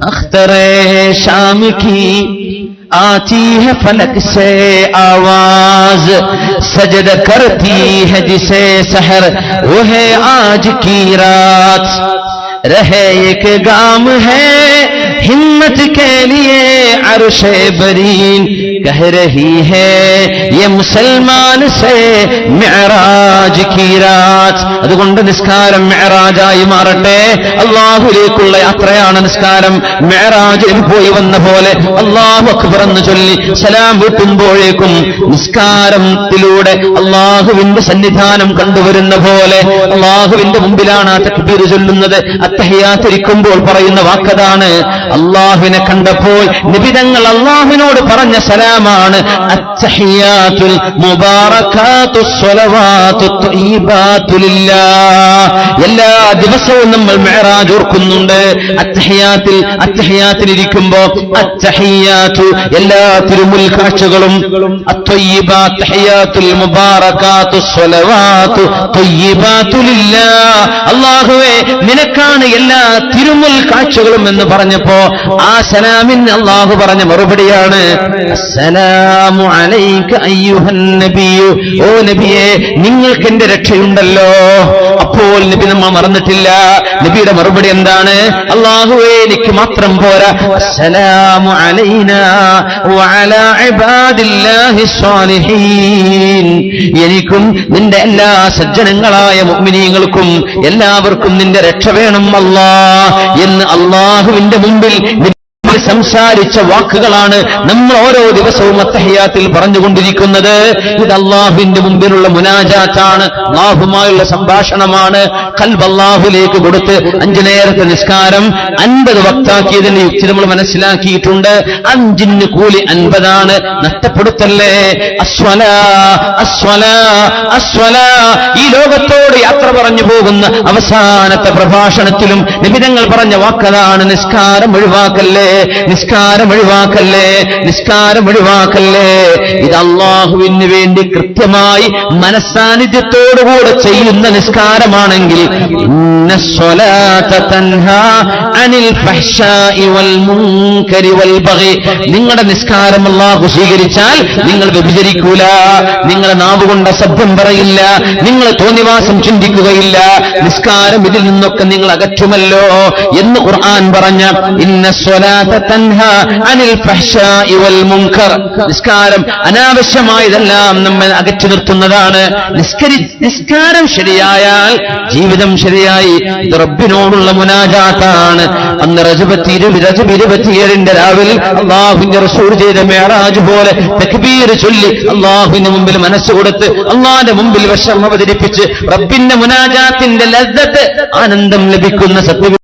അഖ്തറേ शाम की आती है फलक से आवाज, सजद करती है जिसे सहर वो है आज की रात. रहे एक गाम है हिम्मत के लिए अर्शे बरीन, कह रही है ये मुसलमान से मिअराज की रात. അതുകൊണ്ട് നിസ്കാരം മിഅറാജായി മാറട്ടെ. അല്ലാഹുവിലേക്കുള്ള യാത്രയാണ് നിസ്കാരം. മിഅറാജിൽ പോയി വന്ന പോലെ അല്ലാഹു അക്ബർ എന്ന് ചൊല്ലി സലാം വീട്ടുമ്പോഴേക്കും നിസ്കാരത്തിലൂടെ അല്ലാഹുവിന്റെ സന്നിധാനം കണ്ടുവരുന്ന പോലെ അല്ലാഹുവിന്റെ മുമ്പിലാണ് ആ തക്ബീർ ചൊല്ലുന്നത്. അത്തഹിയാത്തിരിക്കുമ്പോൾ പറയുന്ന വാക്കതാണ്. അല്ലാഹുവിനെ കണ്ടപ്പോൾ നിബിതങ്ങൾ അല്ലാഹുവിനോട് പറഞ്ഞ സലാമാണ് അത്തഹിയാത്തുൽ മുബാറകാത്തുസ് സ്വലവാത്തുത് ത്വയ്യിബാത്തു ലില്ലാഹ്. എല്ലാ ദിവസവും നമ്മൾ മിഅ്റാജ് ഓർക്കുന്നുണ്ട്. അത്തഹിയാത്തിലിരിക്കുമ്പോ അത്തഹിയാത്തു എല്ലാ തിരുമുൽ കാഴ്ചകളും, അത്വയ്യിബാത്ത് തഹിയാത്തുൽ മുബാറകാത്തുസ് സ്വലവാത്തു ത്വയ്യിബാത്തു ലില്ലാഹ്. അല്ലാഹുവേ, നിനക്കാണ് എല്ലാ തിരുമുൽ കാഴ്ചകളും എന്ന് പറഞ്ഞപ്പോ ആ സലാമിന് അല്ലാഹു പറഞ്ഞ മറുപടിയാണ് അസ്സലാമു അലൈക അയ്യുഹൻ നബിയു. ഓ നബിയെ, നിങ്ങൾക്ക് എന്റെ രക്ഷയുണ്ടല്ലോ. അപ്പോൾ നബി നമ്മൾ മറന്നിട്ടില്ല. നബിയുടെ മറുപടി എന്താണ്? അല്ലാഹുവേ, എനിക്ക് മാത്രം പോരാ, അസ്സലാമു അലൈനാ വഅലാ ഇബാദില്ലാഹി സ്വാലിഹീൻ. എനിക്കും നിന്റെ എല്ലാ സജ്ജനങ്ങളായ മുഅ്മിനീങ്ങൾക്കും എല്ലാവർക്കും നിന്റെ രക്ഷ വേണം അല്ലാഹ് എന്ന് അല്ലാഹുവിന്റെ മുമ്പിൽ സംസാരിച്ച വാക്കുകളാണ് നമ്മൾ ഓരോ ദിവസവും അത്തഹിയാത്തിൽ പറഞ്ഞുകൊണ്ടിരിക്കുന്നത്. ഇത് അല്ലാഹുവിന്റെ മുമ്പിലുള്ള മുനാജാത്താണ്, അല്ലാഹുമായുള്ള സംഭാഷണമാണ്. ഖൽബ് അല്ലാഹുവിലേക്ക് കൊടുത്ത് 5 നേരത്തെ നിസ്കാരം 50 വക്താക്കിയതിന്റെ യുക്തി നമ്മൾ മനസ്സിലാക്കിയിട്ടുണ്ട്. 5 കൂലി 50 നഷ്ടപ്പെടുത്തല്ലേ. അസ്വലാ അസ്വലാ അസ്വലാ. ഈ ലോകത്തോട് യാത്ര പറഞ്ഞു പോകുന്ന അവസാനത്തെ പ്രഭാഷണത്തിലും നിബിതങ്ങൾ പറഞ്ഞ വാക്കതാണ്, നിസ്കാരം ഒഴിവാക്കല്ലേ, നിസ്കാരം ഒഴിവാക്കല്ലേ, നിസ്കാരം ഒഴിവാക്കല്ലേ. ഇത് അല്ലാഹുവിന് വേണ്ടി കൃത്യമായി മനസ്സാന്നിധ്യത്തോടുകൂടെ ചെയ്യുന്ന നിസ്കാരമാണെങ്കിൽ ഇന്ന സ്വലാത തൻഹാ അനിൽ ഫഹ്ശാഇ വൽ മുൻകരി വൽ ബഗി. നിങ്ങളുടെ നിസ്കാരം അല്ലാഹു സ്വീകരിച്ചാൽ നിങ്ങൾ വ്യഭിചരിക്കൂല, നിങ്ങളുടെ നാവുകൊണ്ട് അസഭ്യം പറയില്ല, നിങ്ങൾ തോന്നിവാസം ചിന്തിക്കുകയില്ല. നിസ്കാരം ഇതിൽ നിന്നൊക്കെ നിങ്ങൾ അകറ്റുമല്ലോ എന്ന് ഖുർആൻ പറഞ്ഞ ഇന്ന സ്വലാത തൻഹാ അനിൽ ഫഹ്ശാഇ വൽ മുൻകർ. നിസ്കാരം അനാവശ്യമായതെല്ലാം നമ്മെ അകറ്റി നിർത്തുന്നതാണ്. നിസ്കാരം ശരിയായാൽ ജീവിതം ശരിയായി. ഇത് റബ്ബിനോടുള്ള മുനാജാത്താണ്. അന്ന് റജബ് 27 രാവിലെ അല്ലാഹുവിന്റെ റസൂൽ ചെയ്ത മിഅ്റാജ് പോലെ തക്ബീർ ചൊല്ലി അല്ലാഹുവിന്റെ മുമ്പിൽ മനസ്സ് കൊടുത്ത് അല്ലാഹുവിന്റെ മുമ്പിൽ വശം അവതരിപ്പിച്ച് റബ്ബിന്റെ മുനാജാത്തിന്റെ ലദ്ദത്ത് ആനന്ദം ലഭിക്കുന്ന സത്യ